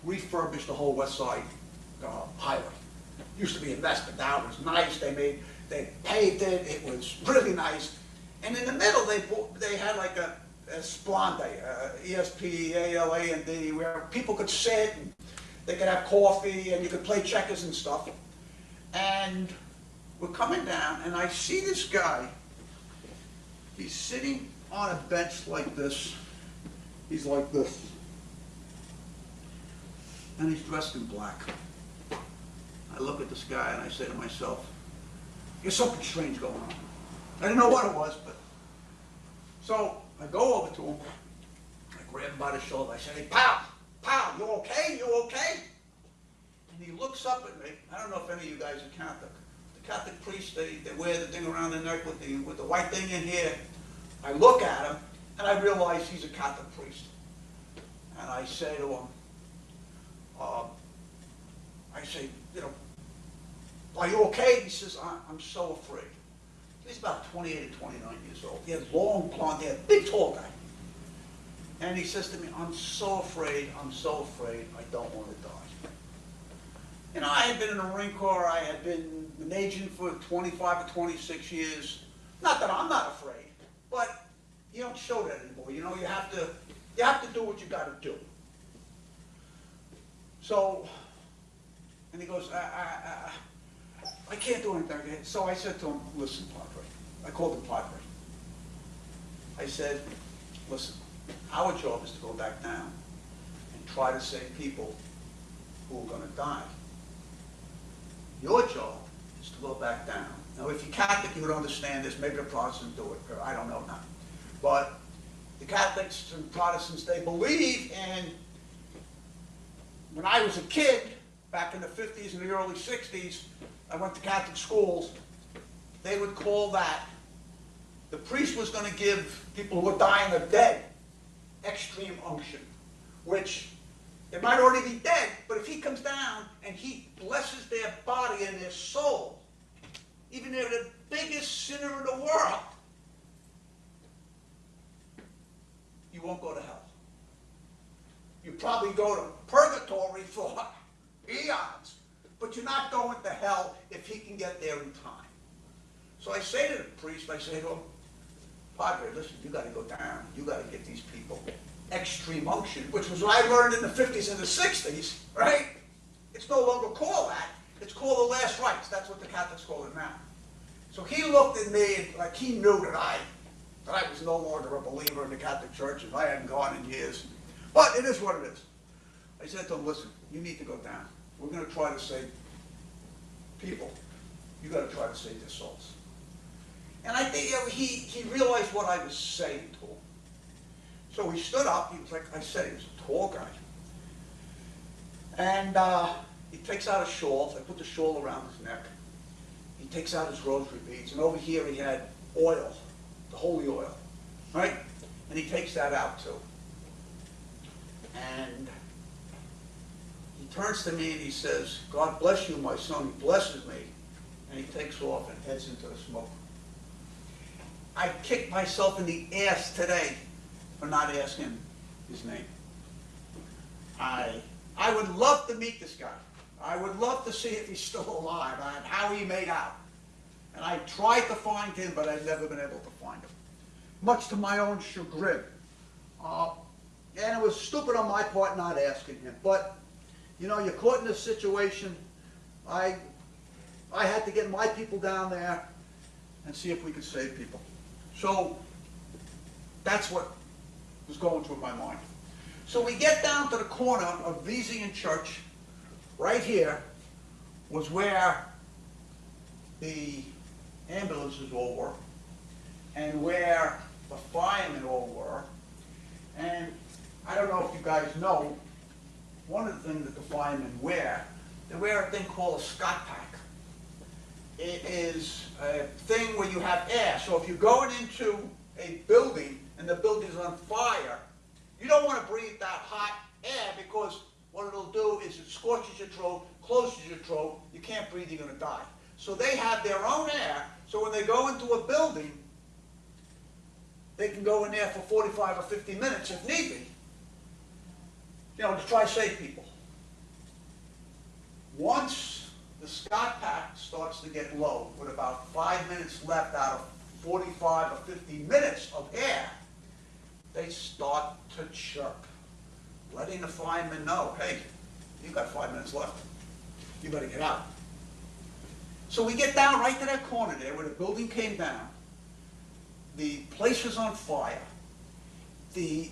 refurbished the whole west side highway. Used to be a mess, but now it was nice. They paved it, it was really nice. And in the middle, they had like a Splande, ESPALAND, where people could sit, and they could have coffee, and you could play checkers and stuff. And we're coming down, and I see this guy. He's sitting on a bench like this. He's like this. And he's dressed in black. I look at this guy, and I say to myself, there's something strange going on. I didn't know what it was, but So I go over to him, I grab him by the shoulder, I said, "Hey, pal, you okay? You okay?" And he looks up at me. I don't know if any of you guys are Catholic. The Catholic priests, they wear the thing around their neck with the white thing in here. I look at him, and I realize he's a Catholic priest. And I say to him, "Are you okay?" He says, "I'm so afraid." He's about 28 or 29 years old. He had long blonde hair, big tall guy. And he says to me, I'm so afraid, I don't want to die. You know, I had been in the Marine Corps, I had been an agent for 25 or 26 years. Not that I'm not afraid, but you don't show that anymore. You know, you have to do what you got to do. So, and he goes, I can't do anything. So I said to him, "Listen, Padre." I called him Padre. I said, "Listen, our job is to go back down and try to save people who are going to die. Your job is to go back down." Now, if you're Catholic, you would understand this. Maybe the Protestants do it, or I don't know now. But the Catholics and Protestants, they believe in, when I was a kid, back in the 50s and the early 60s, I went to Catholic schools, they would call that, the priest was going to give people who were dying or dead extreme unction, which they might already be dead, but if he comes down and he blesses their body and their soul, even if they're the biggest sinner in the world, you won't go to hell. You probably go to purgatory for eons, but you're not going to hell if he can get there in time. So I say to the priest, I say to him, "Padre, listen, you got to go down. You got to get these people extreme unction," which was what I learned in the 50s and the 60s, right? It's no longer called that. It's called the last rites. That's what the Catholics call it now. So he looked at me like he knew that I was no longer a believer in the Catholic Church, and I hadn't gone in years. But it is what it is. I said to him, "Listen, you need to go down. We're going to try to save people. You got to try to save their souls." And I think he realized what I was saying to him. So he stood up. He was like I said, he was a tall guy. And he takes out a shawl. I put the shawl around his neck. He takes out his rosary beads. And over here he had oil, the holy oil, right? And he takes that out too. And he turns to me and he says, "God bless you, my son." He blesses me. And he takes off and heads into the smoke. I kicked myself in the ass today for not asking his name. I would love to meet this guy. I would love to see if he's still alive and how he made out. And I tried to find him, but I've never been able to find him, much to my own chagrin. And it was stupid on my part not asking him. But, you know, you're caught in this situation. I had to get my people down there and see if we could save people. So that's what was going through my mind. So we get down to the corner of Vesey and Church. Right here was where the ambulances all were, and where the firemen all were. And I don't know if you guys know, one of the things that the firemen wear, they wear a thing called a Scott pack. It is a thing where you have air. So if you're going into a building and the building's on fire, you don't want to breathe that hot air, because what it'll do is it scorches your throat, closes your throat, you can't breathe, you're going to die. So they have their own air, so when they go into a building, they can go in there for 45 or 50 minutes if need be, you know, to try to save people. Once the Scott pack starts to get low, with about 5 minutes left out of 45 or 50 minutes of air, they start to chirp, letting the firemen know, "Hey, you got 5 minutes left. You better get out." So we get down right to that corner there where the building came down. The place was on fire. The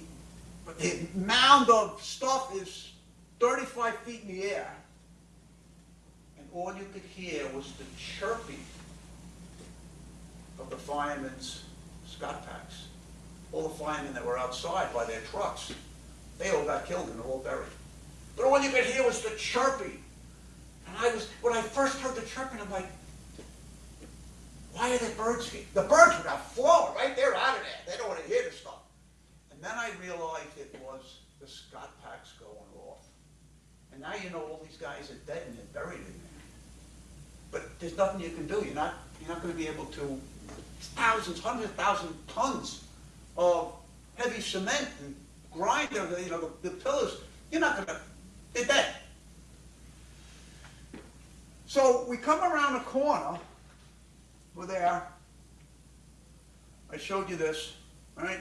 mound of stuff is 35 feet in the air. And all you could hear was the chirping of the firemen's Scott packs. all the firemen that were outside by their trucks. They all got killed and they're all buried. But all you could hear was the chirping. And when I first heard the chirping, I'm like, why are the birds here? The birds would have flown, right? They're out of there. They don't want to hear this stuff. And then I realized it was the Scott packs going off. And now you know all these guys are dead and they're buried in there. But there's nothing you can do. You're not going to be able to, thousands, hundreds of thousands of tons of heavy cement and grinder, the pillars, you're not going to, they're dead. So we come around the corner, we're there, I showed you this, right?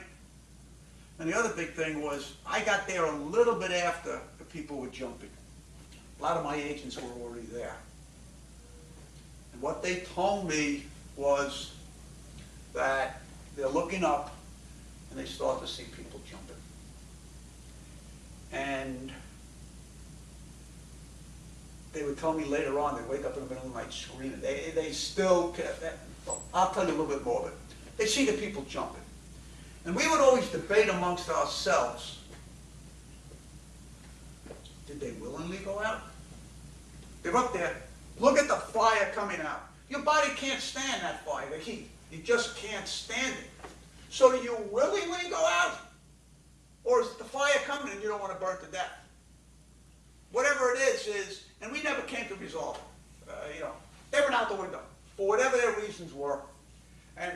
And the other big thing was, I got there a little bit after the people were jumping. A lot of my agents were already there. And what they told me was that they're looking up and they start to see people jumping. And they would tell me later on, they'd wake up in the middle of the night screaming. They still, I'll tell you a little bit more, but they see the people jumping. And we would always debate amongst ourselves, did they willingly go out? They're up there, look at the fire coming out. Your body can't stand that fire, the heat. You just can't stand it. So do you willingly go out? Or is the fire coming and you don't want to burn to death? Whatever it is, and we never came to resolve it. They went out the window for whatever their reasons were. And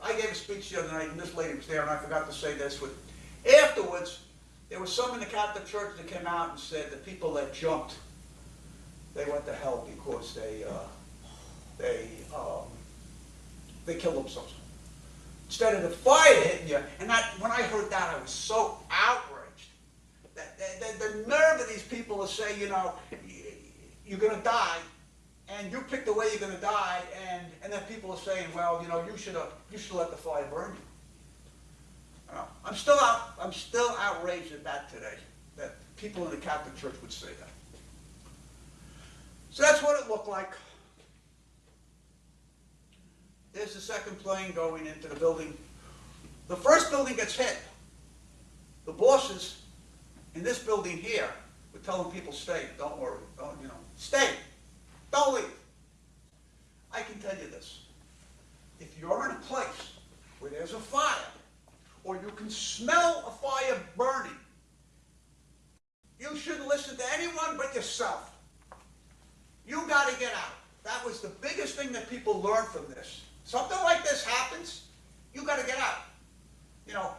I gave a speech the other night, and this lady was there, and I forgot to say this. Afterwards, there was some in the Catholic Church that came out and said the people that jumped, they went to hell because they killed themselves. Instead of the fire hitting you, and when I heard that, I was so outraged. The nerve of these people to say, you're going to die, and you pick the way you're going to die, and then people are saying, well, you should let the fire burn you. I'm still outraged at that today, that people in the Catholic Church would say that. So that's what it looked like. There's the second plane going into the building. The first building gets hit. The bosses in this building here were telling people, stay, don't worry, stay, don't leave. I can tell you this. If you're in a place where there's a fire, or you can smell a fire burning, you shouldn't listen to anyone but yourself. You got to get out. That was the biggest thing that people learned from this. Something like this happens, you got to get out.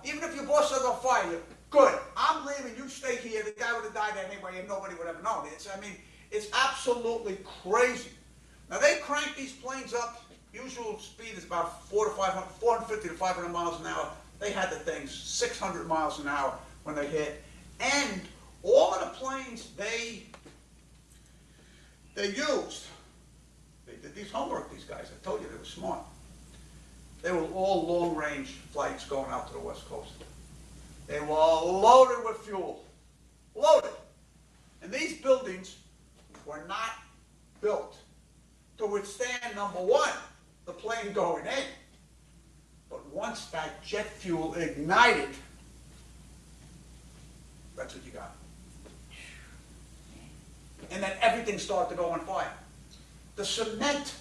Even if your boss says on fire, you're good. I'm leaving. You stay here. The guy would have died anyway, and nobody would have known. It's absolutely crazy. Now they crank these planes up. Usual speed is about 450 to 500 miles an hour. They had the things 600 miles an hour when they hit, and all of the planes they used. They did these homework. These guys. I told you they were smart. They were all long-range flights going out to the West Coast. They were loaded with fuel. Loaded. And these buildings were not built to withstand, number one, the plane going in. But once that jet fuel ignited, that's what you got. And then everything started to go on fire. The cement,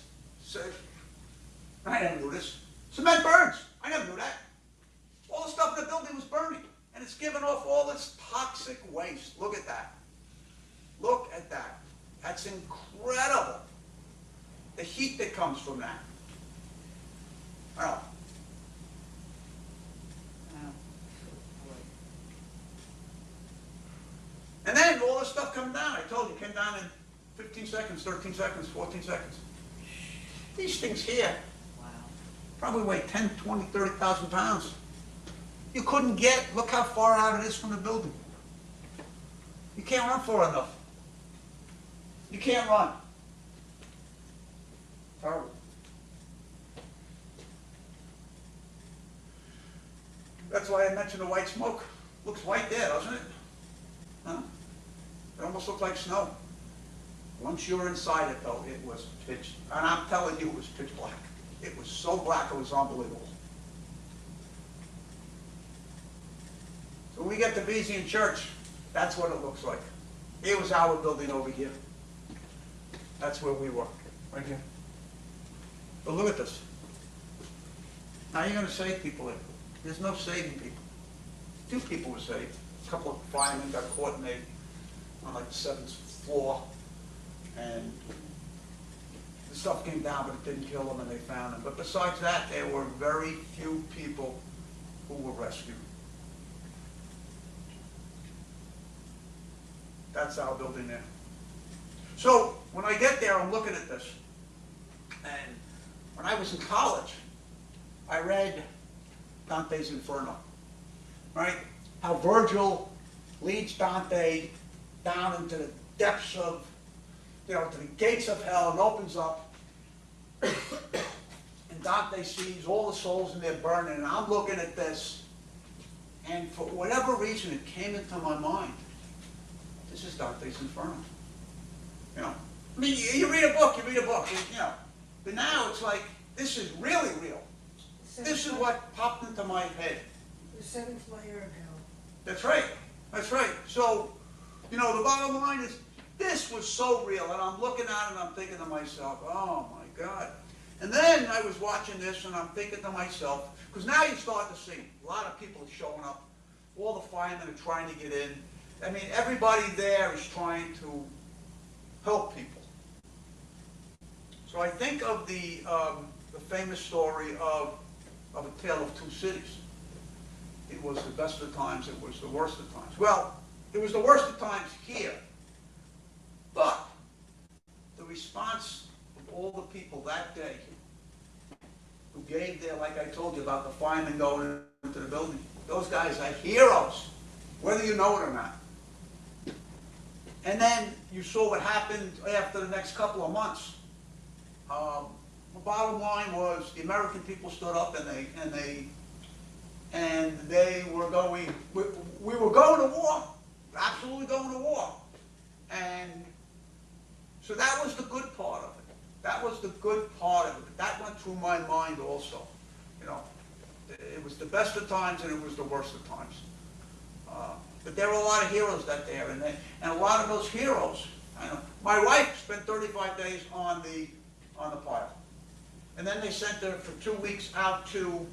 I never knew this. Cement burns. I never knew that. All the stuff in the building was burning. And it's giving off all this toxic waste. Look at that. Look at that. That's incredible. The heat that comes from that. Well, and then all this stuff come down. I told you, it came down in 15 seconds, 13 seconds, 14 seconds. These things here probably weigh 10, 20, 30,000 pounds. You couldn't look how far out it is from the building. You can't run far enough. You can't run. Terrible. That's why I mentioned the white smoke. Looks white there, doesn't it? Huh? It almost looked like snow. Once you were inside it, though, it was pitch, and I'm telling you, it was pitch black. It was so black, it was unbelievable. When we get to Bezian Church, that's what it looks like. Here was our building over here. That's where we were, right here. But look at this. Now you're going to save people there. There's no saving people. 2 people were saved. A couple of firemen got caught on like the 7th floor, and the stuff came down, but it didn't kill them, and they found them. But besides that, there were very few people who were rescued. That's our building there. So when I get there, I'm looking at this, and when I was in college, I read Dante's Inferno, right? How Virgil leads Dante down into the depths of, to the gates of hell, and opens up, and Dante sees all the souls in there burning, and I'm looking at this, and for whatever reason, it came into my mind, this is Dante's Inferno. I mean, you read a book, but now it's like, this is really real. This is what popped into my head. The 7th layer of hell. That's right. That's right. So, the bottom line is, this was so real, and I'm looking at it and I'm thinking to myself, oh my God. And then I was watching this and I'm thinking to myself, because now you start to see a lot of people showing up, all the firemen are trying to get in. I mean, everybody there is trying to help people. So I think of the famous story of A Tale of Two Cities. It was the best of times, it was the worst of times. Well, it was the worst of times here. But the response of all the people that day who gave their, like I told you about the firemen going into the building, those guys are heroes, whether you know it or not. And then you saw what happened after the next couple of months. The bottom line was the American people stood up and they were going, we were going to war, absolutely going to war. And so that was the good part of it. That was the good part of it. That went through my mind also. It was the best of times and it was the worst of times. But there were a lot of heroes that day, and a lot of those heroes. My wife spent 35 days on the pile, and then they sent her for 2 weeks out to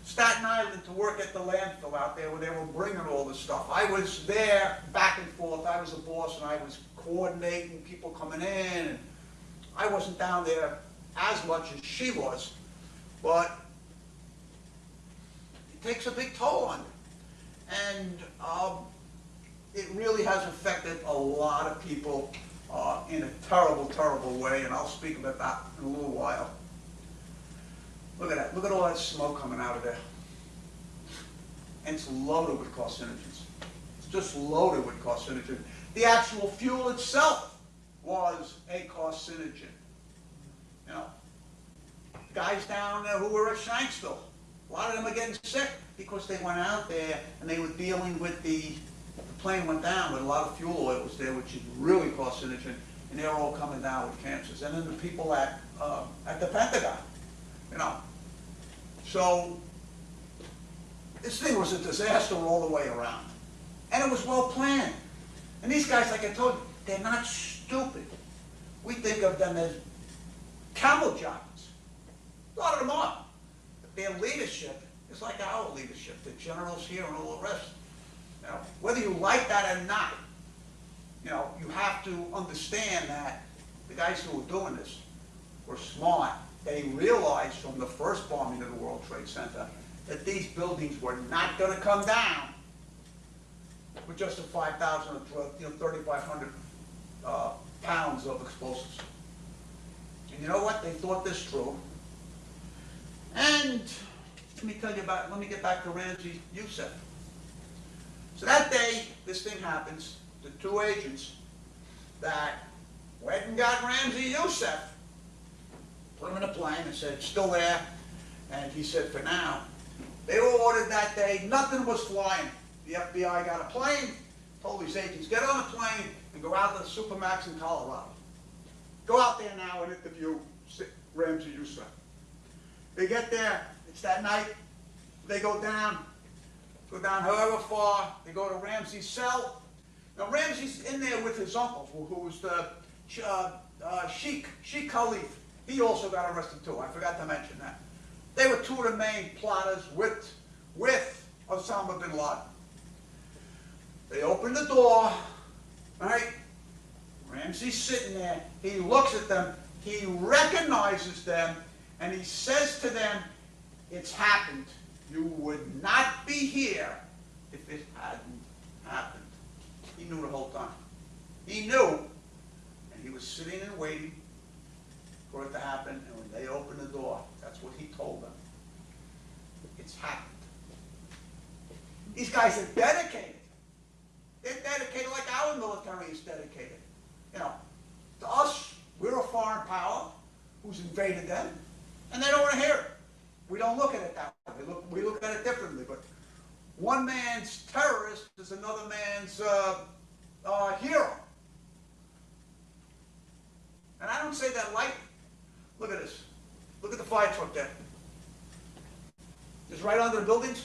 Staten Island to work at the landfill out there, where they were bringing all this stuff. I was there back and forth. I was a boss, and I was coordinating people coming in. And I wasn't down there as much as she was, but it takes a big toll on you. And it really has affected a lot of people in a terrible, terrible way, and I'll speak about that in a little while. Look at that. Look at all that smoke coming out of there. And it's loaded with carcinogens. It's just loaded with carcinogens. The actual fuel itself was a carcinogen. Guys down there who were at Shanksville, a lot of them are getting sick because they went out there and they were dealing with the plane went down with a lot of fuel oil was there, which is really carcinogen, and they're all coming down with cancers. And then the people at the Pentagon, So this thing was a disaster all the way around. And it was well planned. And these guys, like I told you, they're not stupid. We think of them as camel jockeys. A lot of them are. But their leadership is like our leadership, the generals here and all the rest. Whether you like that or not, you have to understand that the guys who were doing this were smart. They realized from the first bombing of the World Trade Center that these buildings were not going to come down with just a 5,000 or 3,500 pounds of explosives. And you know what? They thought this through. And let me get back to Ramzi Youssef. So that day, this thing happens. The 2 agents that went and got Ramzi Youssef, put him in a plane and said, still there. And he said, for now. They were ordered that day. Nothing was flying. The FBI got a plane, told these agents, get on a plane and go out to the Supermax in Colorado. Go out there now and interview Ramzi Youssef. They get there. It's that night. They go down. go down however far, they go to Ramsey's cell. Now Ramsey's in there with his uncle, who was the Sheikh Khalif. He also got arrested too, I forgot to mention that. They were two of the main plotters with Osama bin Laden. They open the door, right? Ramsey's sitting there, he looks at them, he recognizes them, and he says to them, "It's happened. You would not be here if it hadn't happened." He knew the whole time. He knew, and he was sitting and waiting for it to happen, and when they opened the door, that's what he told them. It's happened. These guys are dedicated. They're dedicated like our military is dedicated. You know, to us, we're a foreign power who's invaded them, and they don't want to hear it. We don't look at it that way. We look at it differently. But one man's terrorist is another man's hero. And I don't say that lightly. Look at this. Look at the fire truck there. It's right under the buildings.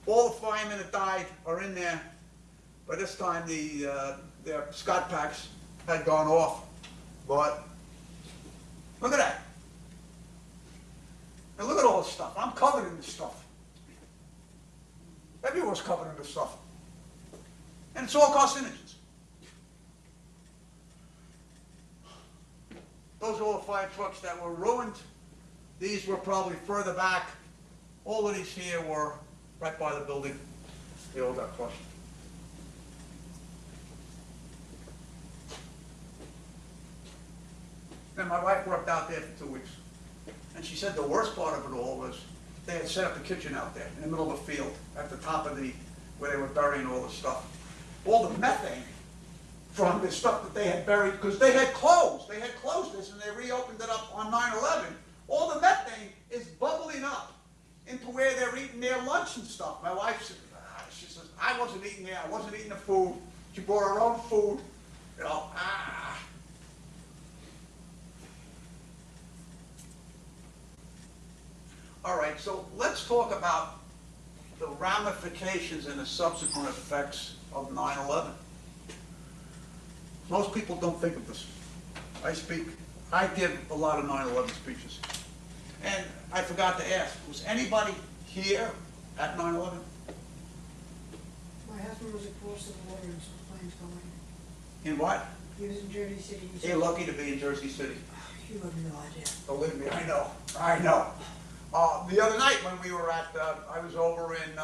All the firemen that died are in there. By this time, their Scott packs had gone off. But look at that. And look at all this stuff. I'm covered in this stuff. Everyone's covered in this stuff. And it's all carcinogens. Those are all the fire trucks that were ruined. These were probably further back. All of these here were right by the building. They all got crushed. And my wife worked out there for 2 weeks. And she said the worst part of it all was they had set up a kitchen out there in the middle of a field at the top of where they were burying all the stuff. All the methane from the stuff that they had buried, because they had closed this and they reopened it up on 9/11. All the methane is bubbling up into where they're eating their lunch and stuff. My wife said, she says, I wasn't eating there, I wasn't eating the food. She brought her own food, you know, All right, so let's talk about the ramifications and the subsequent effects of 9/11. Most people don't think of this. I give a lot of 9/11 speeches. And I forgot to ask, was anybody here at 9/11? My husband was across the water and saw planes going. In what? He was in Jersey City. You're lucky to be in Jersey City. You have no idea. Believe me, I know. The other night when we were at, I was over in,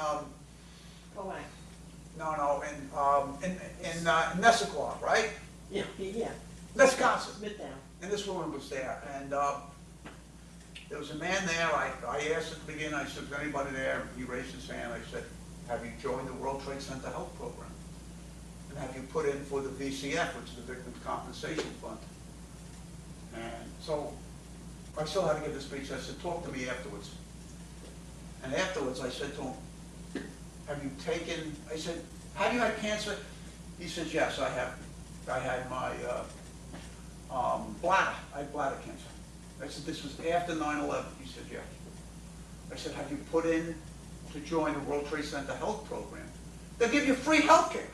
in Nessequa, right? Yeah. Wisconsin. Midtown. And this woman was there, and there was a man there. I asked at the beginning, I said, is anybody there? He raised his hand. I said, have you joined the World Trade Center Health Program? And have you put in for the VCF, which is the Victims Compensation Fund? And so I still had to give the speech. I said, talk to me afterwards. And afterwards I said to him, have you taken, I said, have you had cancer? He says, yes, I have. I had my bladder. I had bladder cancer. I said, this was after 9/11. He said, yes. I said, have you put in to join the World Trade Center Health Program? They'll give you free health care.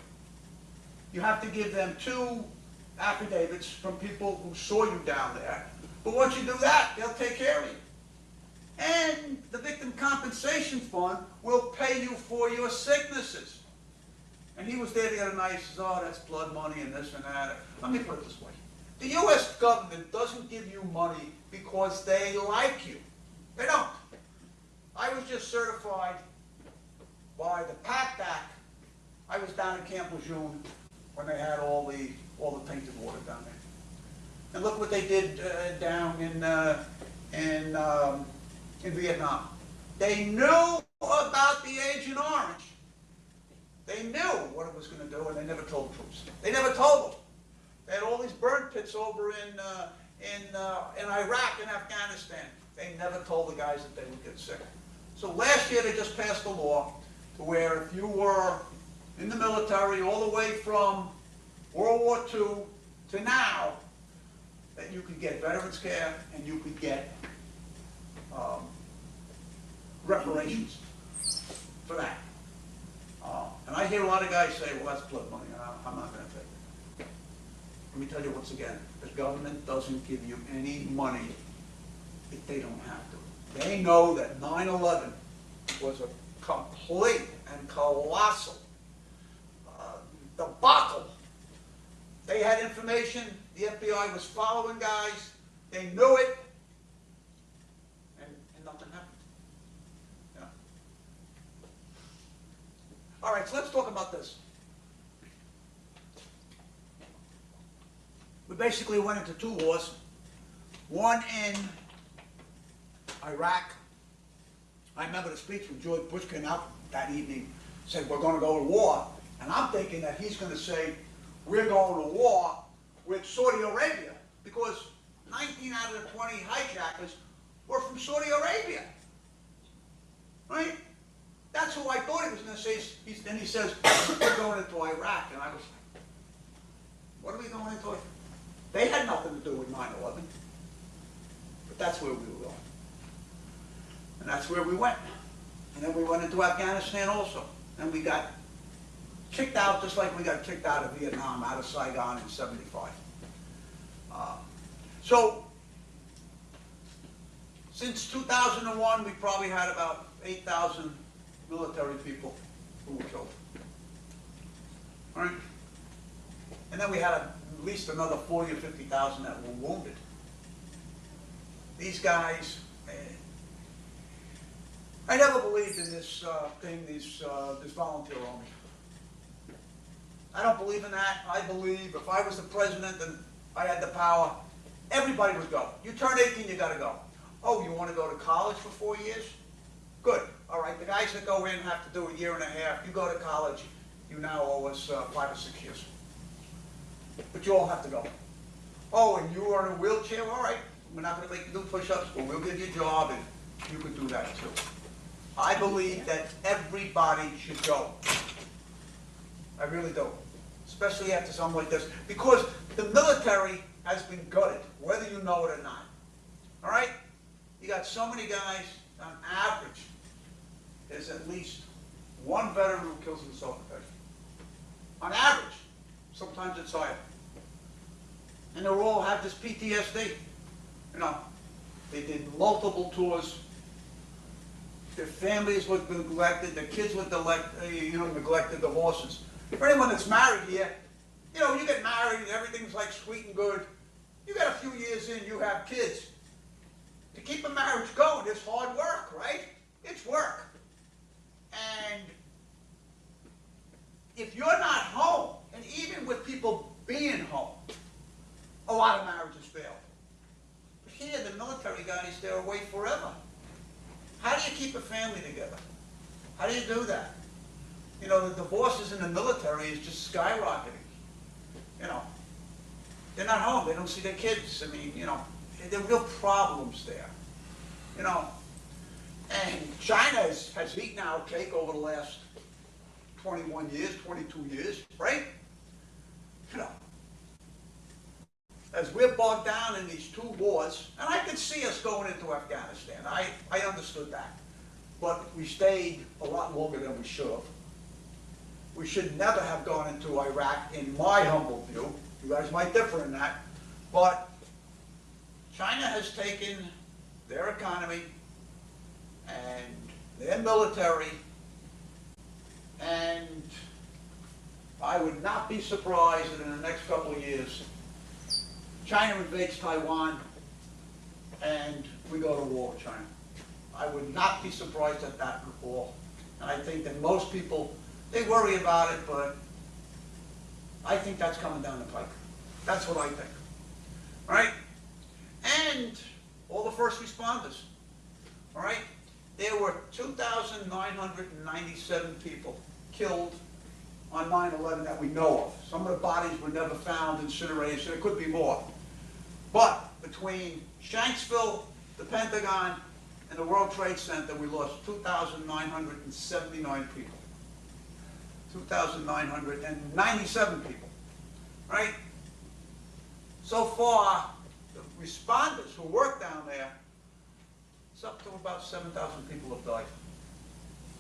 You have to give them 2 affidavits from people who saw you down there. But once you do that, they'll take care of you. And the Victim Compensation Fund will pay you for your sicknesses. And he was there the other night. He says, oh, that's blood money and this and that. Let me put it this way. The U.S. government doesn't give you money because they like you. They don't. I was just certified by the PAC Act. I was down in Camp Lejeune when they had all the tainted water down there. And look what they did down in Vietnam. They knew about the Agent Orange. They knew what it was going to do, and they never told the troops. They never told them. They had all these burn pits over in Iraq and Afghanistan. They never told the guys that they would get sick. So last year they just passed a law to where if you were in the military all the way from World War II to now, that you could get veterans care and you could get reparations for that. And I hear a lot of guys say, well, that's blood money, and I'm not gonna take it. Let me tell you once again, the government doesn't give you any money if they don't have to. They know that 9/11 was a complete and colossal debacle. They had information, the FBI was following guys, they knew it, and nothing happened. Yeah. All right, so let's talk about this. We basically went into two wars, one in Iraq. I remember the speech when George Bush came out that evening, said we're going to go to war, and I'm thinking that he's going to say we're going to war with Saudi Arabia, because 19 out of the 20 hijackers were from Saudi Arabia, right? That's who I thought he was going to say. Then he says, we're going into Iraq, and I was like, what are we going into? They had nothing to do with 9/11, but that's where we were going. And that's where we went. And then we went into Afghanistan also. And we got kicked out just like we got kicked out of Vietnam, out of Saigon in '75. So, since 2001, we probably had about 8,000 military people who were killed. All right? And then we had at least another 40 or 50,000 that were wounded. These guys, I never believed in this thing, this volunteer army. I don't believe in that. I believe if I was the president and I had the power, everybody would go. You turn 18, you got to go. Oh, you want to go to college for 4 years? Good. All right, the guys that go in have to do a year and a half. You go to college, you now owe us 5 or 6 years. But you all have to go. Oh, and you are in a wheelchair? All right, we're not going to make you do push-ups, but we'll give you a job, and you could do that too. I believe that everybody should go. I really do. Especially after something like this. Because the military has been gutted, whether you know it or not. All right? You got so many guys, on average, there's at least one veteran who kills himself in self-defense. On average. Sometimes it's higher. And they all have this PTSD. You know, they did multiple tours. Their families were neglected. Their kids were neglected. The horses. For anyone that's married here, you know, you get married and everything's like sweet and good. You get a few years in, you have kids. To keep a marriage going, it's hard work, right? It's work. And if you're not home, and even with people being home, a lot of marriages fail. But here, the military guys, they're away forever. How do you keep a family together? How do you do that? You know, the divorces in the military is just skyrocketing. You know, they're not home. They don't see their kids. I mean, you know, there are real problems there. You know, and China has eaten our cake over the last 21 years, 22 years, right? You know, as we're bogged down in these two wars, and I could see us going into Afghanistan. I understood that. But we stayed a lot longer than we should have. We should never have gone into Iraq, in my humble view. You guys might differ in that. But China has taken their economy and their military, and I would not be surprised that in the next couple of years, China invades Taiwan and we go to war with China. I would not be surprised at that at all. And I think that most people, they worry about it, but I think that's coming down the pike. That's what I think. All right? And all the first responders. All right? There were 2,997 people killed on 9/11 that we know of. Some of the bodies were never found, incinerated, so there could be more. But between Shanksville, the Pentagon, and the World Trade Center, we lost 2,979 people. 2,997 people, right? So far, the responders who work down there, it's up to about 7,000 people have died.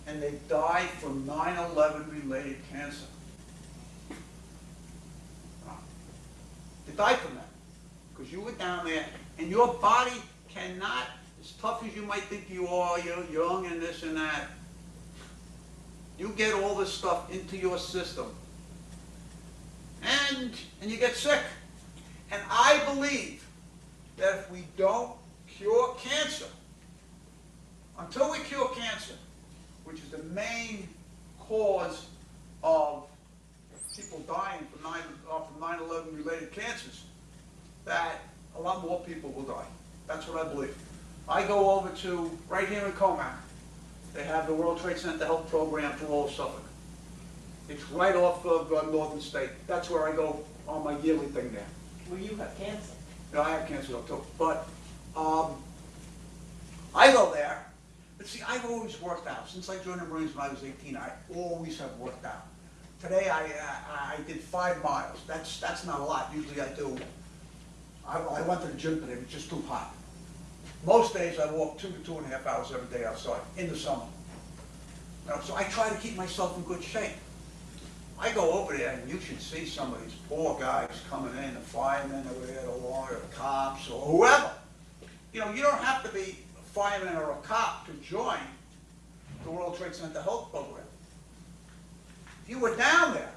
and they died from 9/11 related cancer. They died from that, because you were down there, and your body cannot, as tough as you might think you are, you're young and this and that, you get all this stuff into your system, and you get sick. And I believe that if we don't cure cancer, until we cure cancer, which is the main cause of people dying from 9/11 related cancers, that a lot more people will die. That's what I believe. I go over to, right here in Comac, they have the World Trade Center Health Program for all of Suffolk. It's right off of Northern State. That's where I go on my yearly thing there. Well, you have cancer. No, I have cancer though too, but I go there. But see, I've always worked out. Since I joined the Marines when I was 18, I always have worked out. Today I did 5 miles. That's not a lot. Usually I do. I went to the gym today. It was just too hot. Most days I walk 2 to 2.5 hours every day outside in the summer. You know, so I try to keep myself in good shape. I go over there, and you should see some of these poor guys coming in, the firemen over there, the law, or the cops, or whoever. You know, you don't have to be a fireman or a cop to join the World Trade Center Health Program. If you were down there,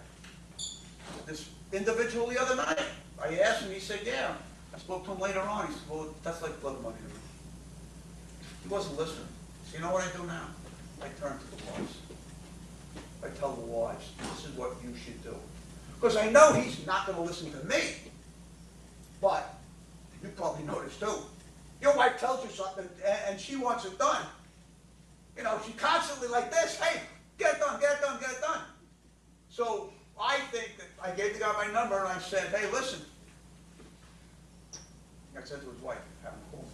this individual the other night, I asked him, he said, yeah. I spoke to him later on, he said, well, that's like blood money to me. He wasn't listening. So you know what I do now? I turn to the wives. I tell the wives, this is what you should do. Because I know he's not going to listen to me. But you probably noticed too. Your wife tells you something and she wants it done. You know, she's constantly like this, hey, get it done, get it done, get it done. So I think that I gave the guy my number and I said, hey, listen. I said to his wife, have him call me.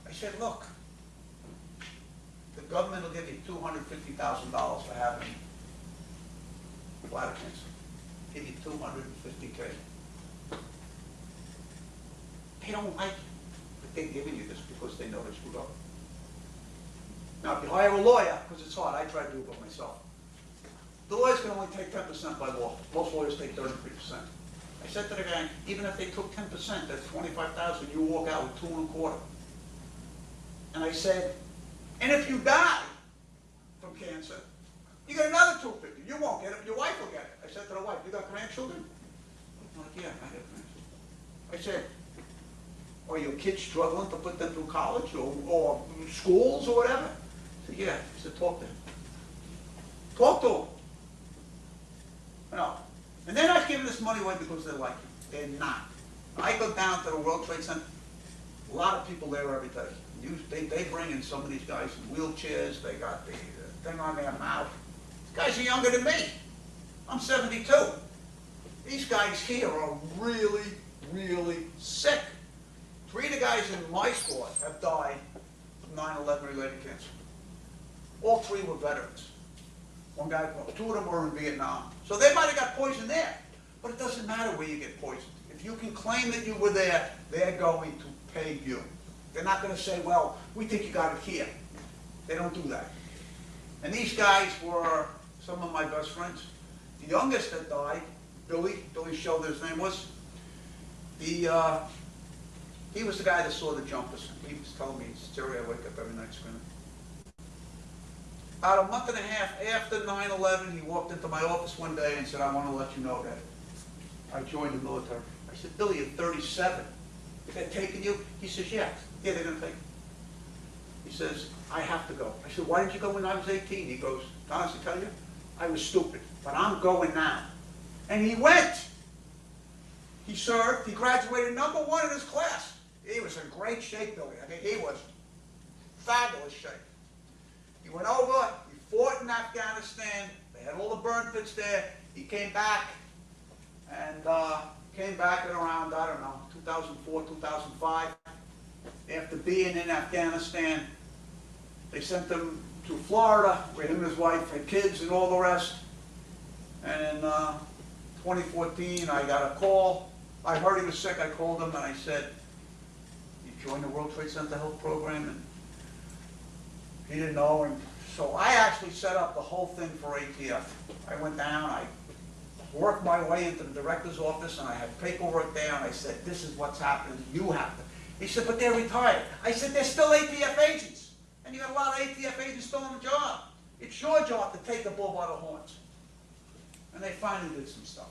I said, look, the government will give you $250,000 for having bladder cancer. Give you $250K. They don't like you, but they're giving you this because they know they screwed up. Now, if you hire a lawyer, because it's hard, I try to do it by myself. The lawyers can only take 10% by law. Most lawyers take 33%. I said to the guy, even if they took 10%, that's $25,000, you walk out with $2.25. And I said, and if you die from cancer, you get another $250. You won't get it, your wife will get it. I said to the wife, you got grandchildren? I'm like, yeah, I have grandchildren. I said, are your kids struggling to put them through college or schools or whatever? I said, yeah. I said, talk to him. Talk to him. You know, and they're not giving this money away because they like it. They're not. I go down to the World Trade Center, a lot of people there every day. They bring in some of these guys in wheelchairs, they got the thing on their mouth. These guys are younger than me. I'm 72. These guys here are really, really sick. 3 of the guys in my squad have died from 9/11 related cancer. All 3 were veterans. 2 of them were in Vietnam. So they might have got poisoned there. But it doesn't matter where you get poisoned. If you can claim that you were there, they're going to pay you. They're not going to say, well, we think you got it here. They don't do that. And these guys were some of my best friends. The youngest that died, Billy Sheldon, his name was, he was the guy that saw the jumpers. He was telling me, Jerry, I wake up every night screaming. About a month and a half after 9/11, he walked into my office one day and said, I want to let you know that I joined the military. I said, Billy, you're 37. They're taking you? He says, yeah, they're going to take you. He says, I have to go. I said, why didn't you go when I was 18? He goes, to honestly tell you, I was stupid, but I'm going now. And he went. He served. He graduated #1 in his class. He was in great shape, Billy. I mean, he was fabulous shape. He went over, he fought in Afghanistan, they had all the burn pits there, he came back, and came back at around, I don't know, 2004, 2005. After being in Afghanistan, they sent him to Florida, where him and his wife had kids and all the rest. And in 2014, I got a call. I heard he was sick, I called him and I said, you joined the World Trade Center Health Program? And he didn't know, and So I actually set up the whole thing for ATF. I went down, I worked my way into the director's office, and I had paperwork there, and I said, this is what's happening, you have to. He said, but they're retired. I said, they're still ATF agents, and you got a lot of ATF agents still on the job. It's your job to take the bull by the horns. And they finally did some stuff.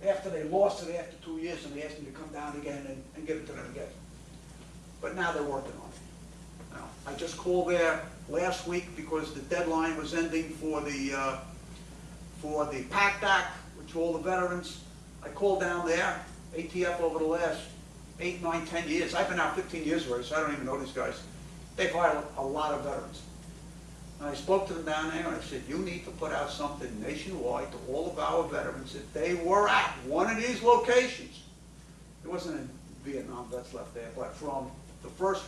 After they lost it after 2 years, and they asked me to come down again and give it to them again. But now they're working on it. Now, I just called there last week because the deadline was ending for the PACT Act, which all the veterans. I called down there, ATF over the last 8, 9, 10 years. I've been out 15 years already, so I don't even know these guys. They've hired a lot of veterans. And I spoke to them down there, and I said, you need to put out something nationwide to all of our veterans if they were at one of these locations. It wasn't in Vietnam vets left there, but from the first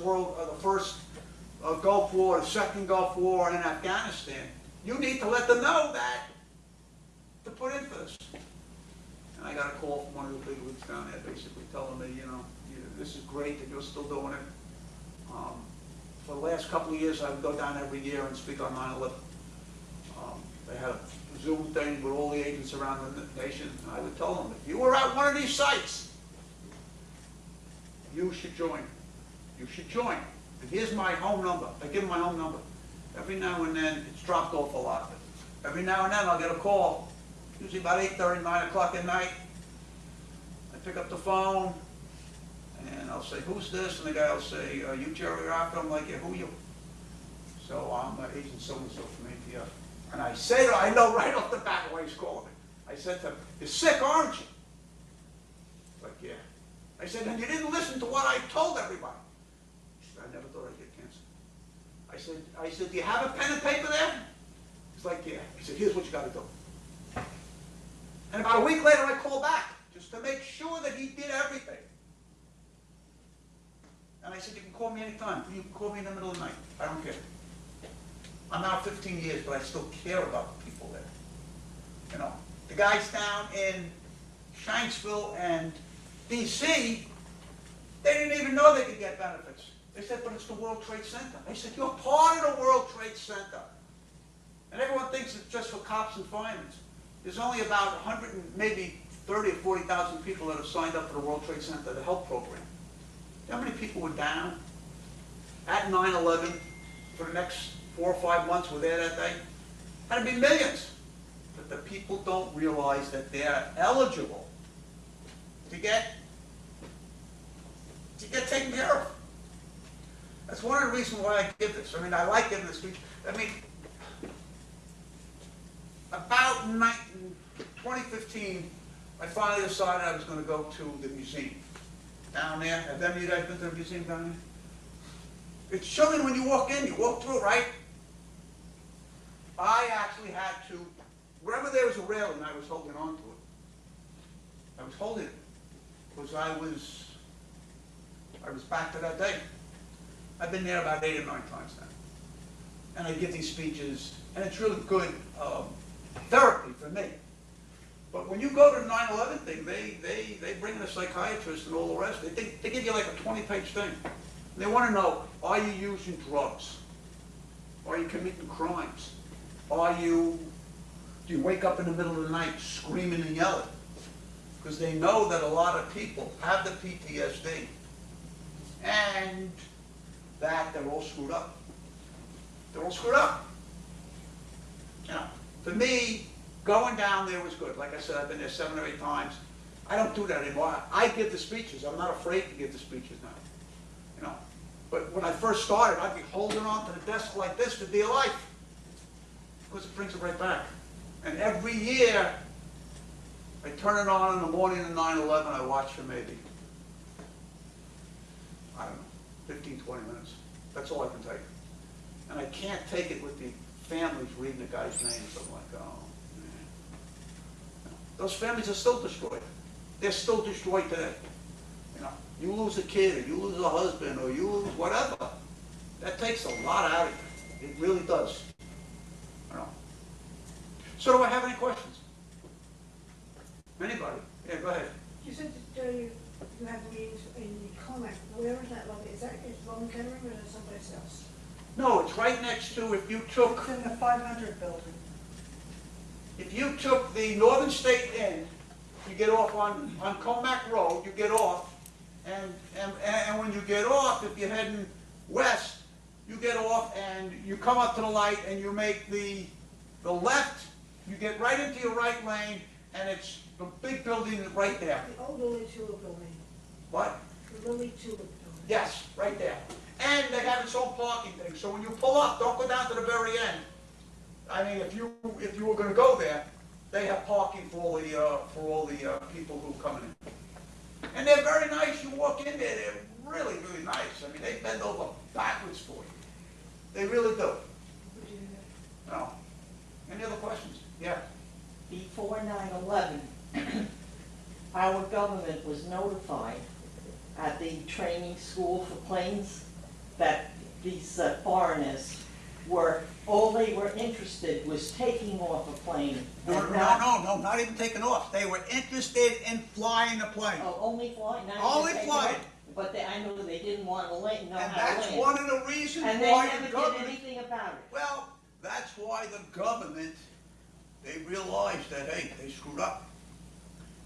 Gulf War, the second Gulf War, and in Afghanistan, you need to let them know that to put in for this. And I got a call from one of the big leagues down there basically telling me, this is great that you're still doing it. For the last couple of years, I would go down every year and speak on 9/11. They had a Zoom thing with all the agents around the nation, and I would tell them, if you were at one of these sites, you should join. You should join. And here's my home number. I give them my home number. Every now and then, it's dropped off a lot. Every now and then, I'll get a call, usually about 8:30, 9 o'clock at night. I pick up the phone, and I'll say, who's this? And the guy will say, are you Gerald Raffa? I'm like, yeah, who are you? So I'm Agent so-and-so from ATF. And I say to him, I know right off the bat why he's calling me. I said to him, you're sick, aren't you? He's like, yeah. I said, and you didn't listen to what I told everybody. He said, I never thought I'd get cancer. I said, do you have a pen and paper there? He's like, yeah. He said, here's what you got to do. And about a week later, I called back just to make sure that he did everything. And I said, you can call me anytime. You can call me in the middle of the night. I don't care. I'm out 15 years, but I still care about the people there. The guys down in Shanksville and D.C., they didn't even know they could get benefits. They said, but it's the World Trade Center. I said, you're part of the World Trade Center. And everyone thinks it's just for cops and firemen. There's only about 100 and maybe 30 or 40,000 people that have signed up for the World Trade Center, the health program. You know how many people were down at 9/11 for the next 4 or 5 months were there that day? Had to be millions. But the people don't realize that they're eligible to get taken care of. That's one of the reasons why I give this. I mean, I like giving this speech. I mean, about 2015, I finally decided I was going to go to the museum down there. Have any of you guys been to the museum down there? It's chilling when you walk in. You walk through, right? I actually had to, wherever there was a railing, I was holding on to it. I was holding it because I was back to that day. I've been there about 8 or 9 times now. And I give these speeches, and it's really good therapy for me. But when you go to the 9/11 thing, they bring in a psychiatrist and all the rest. They give you like a 20-page thing. And they want to know, are you using drugs? Are you committing crimes? Do you wake up in the middle of the night screaming and yelling? Because they know that a lot of people have the PTSD and that they're all screwed up. They're all screwed up. For me, going down there was good. Like I said, I've been there 7 or 8 times. I don't do that anymore. I give the speeches. I'm not afraid to give the speeches now. But when I first started, I'd be holding on to the desk like this for dear life. Because it brings it right back. And every year, I turn it on in the morning of 9/11, I watch for maybe, I don't know, 15, 20 minutes. That's all I can take. And I can't take it with the families reading the guy's names. I'm like, oh, man. Those families are still destroyed. They're still destroyed today. You lose a kid, or you lose a husband, or you lose whatever. That takes a lot out of you. It really does. So do I have any questions? Anybody? Yeah, go ahead. You said that you have meetings in the Commemorate. Where is that located? Is that Roman Kettering or is it someplace else? No, it's right next to, if you took, It's in the 500 building. if you took the Northern State Inn, you get off on Comac Road, you get off, and when you get off, if you're heading west, you get off and you come up to the light and you make the left, you get right into your right lane, and it's the big building right there. The old Lily Tulip building, What? the Lily Tulip building. Yes, right there. And they have its own parking thing, so when you pull up, don't go down to the very end. I mean, if you were gonna go there, they have parking for all the people who come in. And they're very nice, you walk in there, they're really, really nice. I mean, they bend over backwards for you. They really do. No. Any other questions? Yeah. Before 9/11, our government was notified at the training school for planes that these foreigners were, all they were interested was taking off a plane. No, and not- no, not even taking off. They were interested in flying the plane. Oh, only flying, not even Only taking flying. off. But they, I know they didn't want to land, know And how to that's land. one of the reasons And they why never the did government... anything about it. Well, that's why the government, they realized that, hey, they screwed up.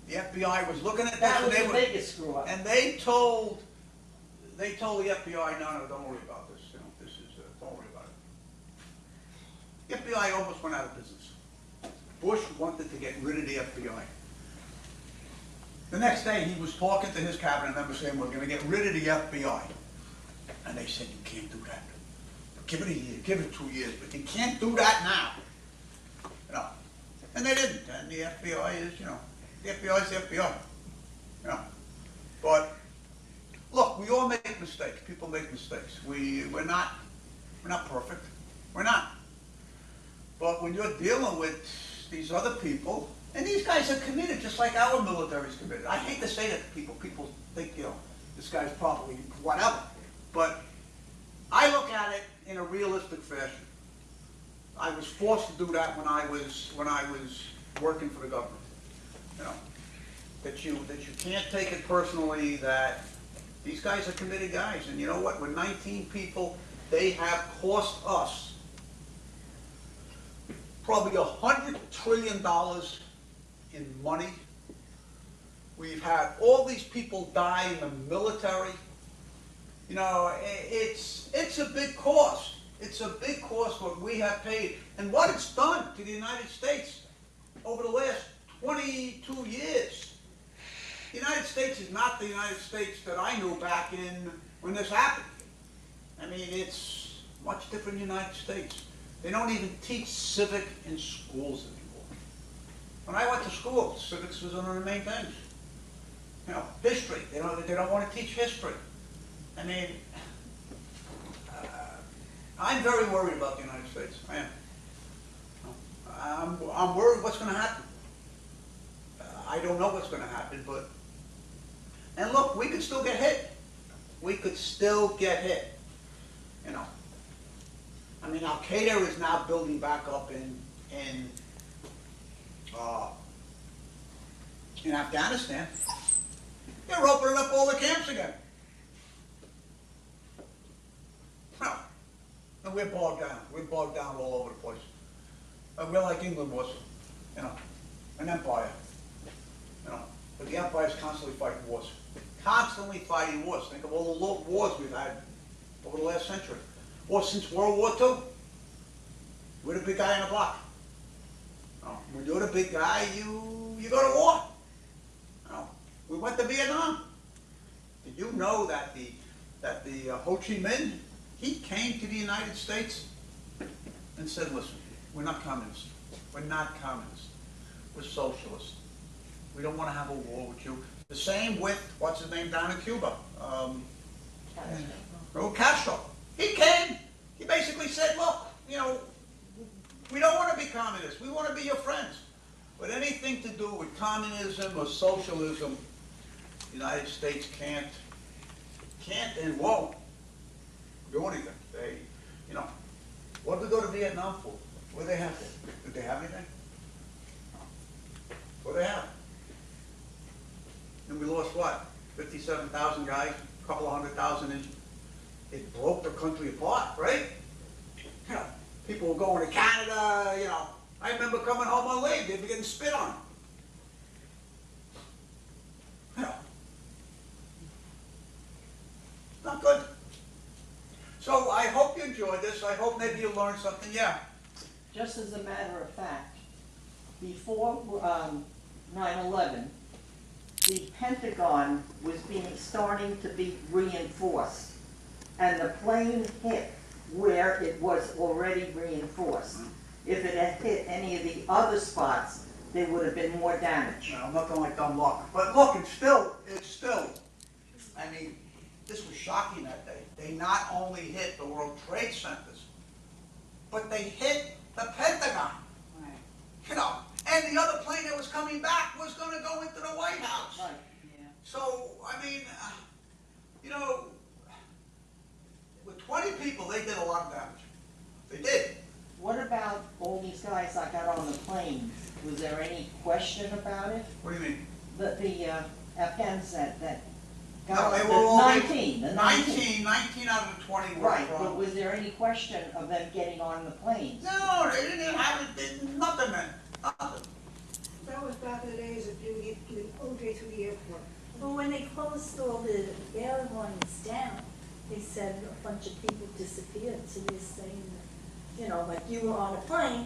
The FBI was looking at That this, was and the they were, biggest screw up. and they told the FBI, no, don't worry about this, you know, this is, don't worry about it. The FBI almost went out of business. Bush wanted to get rid of the FBI. The next day, he was talking to his cabinet members saying, we're gonna get rid of the FBI. And they said, you can't do that. Give it a year, give it 2 years, but you can't do that now. You know, and they didn't, and the FBI is, you know, the FBI is the FBI. You know, but, look, we all make mistakes, people make mistakes. We're not perfect, we're not. But when you're dealing with these other people, and these guys are committed just like our military's committed. I hate to say that to people, people think, you know, this guy's probably whatever. But I look at it in a realistic fashion. I was forced to do that when I was working for the government. You know, that you can't take it personally, that these guys are committed guys, and you know what? With 19 people, they have cost us probably $100 trillion in money. We've had all these people die in the military. You know, it's a big cost. It's a big cost what we have paid, and what it's done to the United States over the last 22 years. The United States is not the United States that I knew back in when this happened. I mean, it's much different United States. They don't even teach civic in schools anymore. When I went to school, civics was one of the main things. You know, history. They don't want to teach history. I mean, I'm very worried about the United States. I am. I'm worried what's going to happen. I don't know what's going to happen, but... And look, we could still get hit. We could still get hit. You know. I mean, Al-Qaeda is now building back up in Afghanistan. They're opening up all the camps again. Well, and we're bogged down. We're bogged down all over the place. We're like England was, you know, an empire. You know, but the empire is constantly fighting wars. Constantly fighting wars. Think of all the wars we've had over the last century. Or since World War II. We're the big guy on the block. When you're the big guy, you go to war. We went to Vietnam. Did you know that the Ho Chi Minh, he came to the United States and said, listen, we're not communists. We're not communists. We're socialists. We don't want to have a war with you. The same with, what's his name down in Cuba? Castro. He came. He basically said, look, you know, we don't want to be communists. We want to be your friends. But anything to do with communism or socialism, the United States can't and won't do anything. They, you know, what did they go to Vietnam for? What did they have there? Did they have anything? What did they have? And we lost what? 57,000 guys, a couple of 100,000 in. It broke the country apart, right? people were going to Canada, you know. I remember coming home on leave, they'd be getting spit on. You know. Not good. So I hope you enjoyed this. I hope maybe you learned something. Yeah. Just as a matter of fact, before 9/11, the Pentagon was starting to be reinforced, and the plane hit where it was already reinforced. If it had hit any of the other spots, there would have been more damage. No, nothing like dumb luck. But look, it's still, I mean, this was shocking that day. They not only hit the World Trade Centers, but they hit the Pentagon. Right. You know, and the other plane that was coming back was gonna go into the White House. Right. Yeah. So, I mean, you know, with 20 people, they did a lot of damage. They did. What about all these guys that got on the plane? Was there any question about it? What do you mean? The Afghans that No, got they on, were all, the 19. 19 out of the 20 were Right, but from. was there any question of them getting on the planes? No, they didn't have it, nothing, man, nothing. That was back in the days of doing OJ through the airport. Well, when they closed all the airlines down, they said a bunch of people disappeared, so they're saying that, you know, like you were on a plane,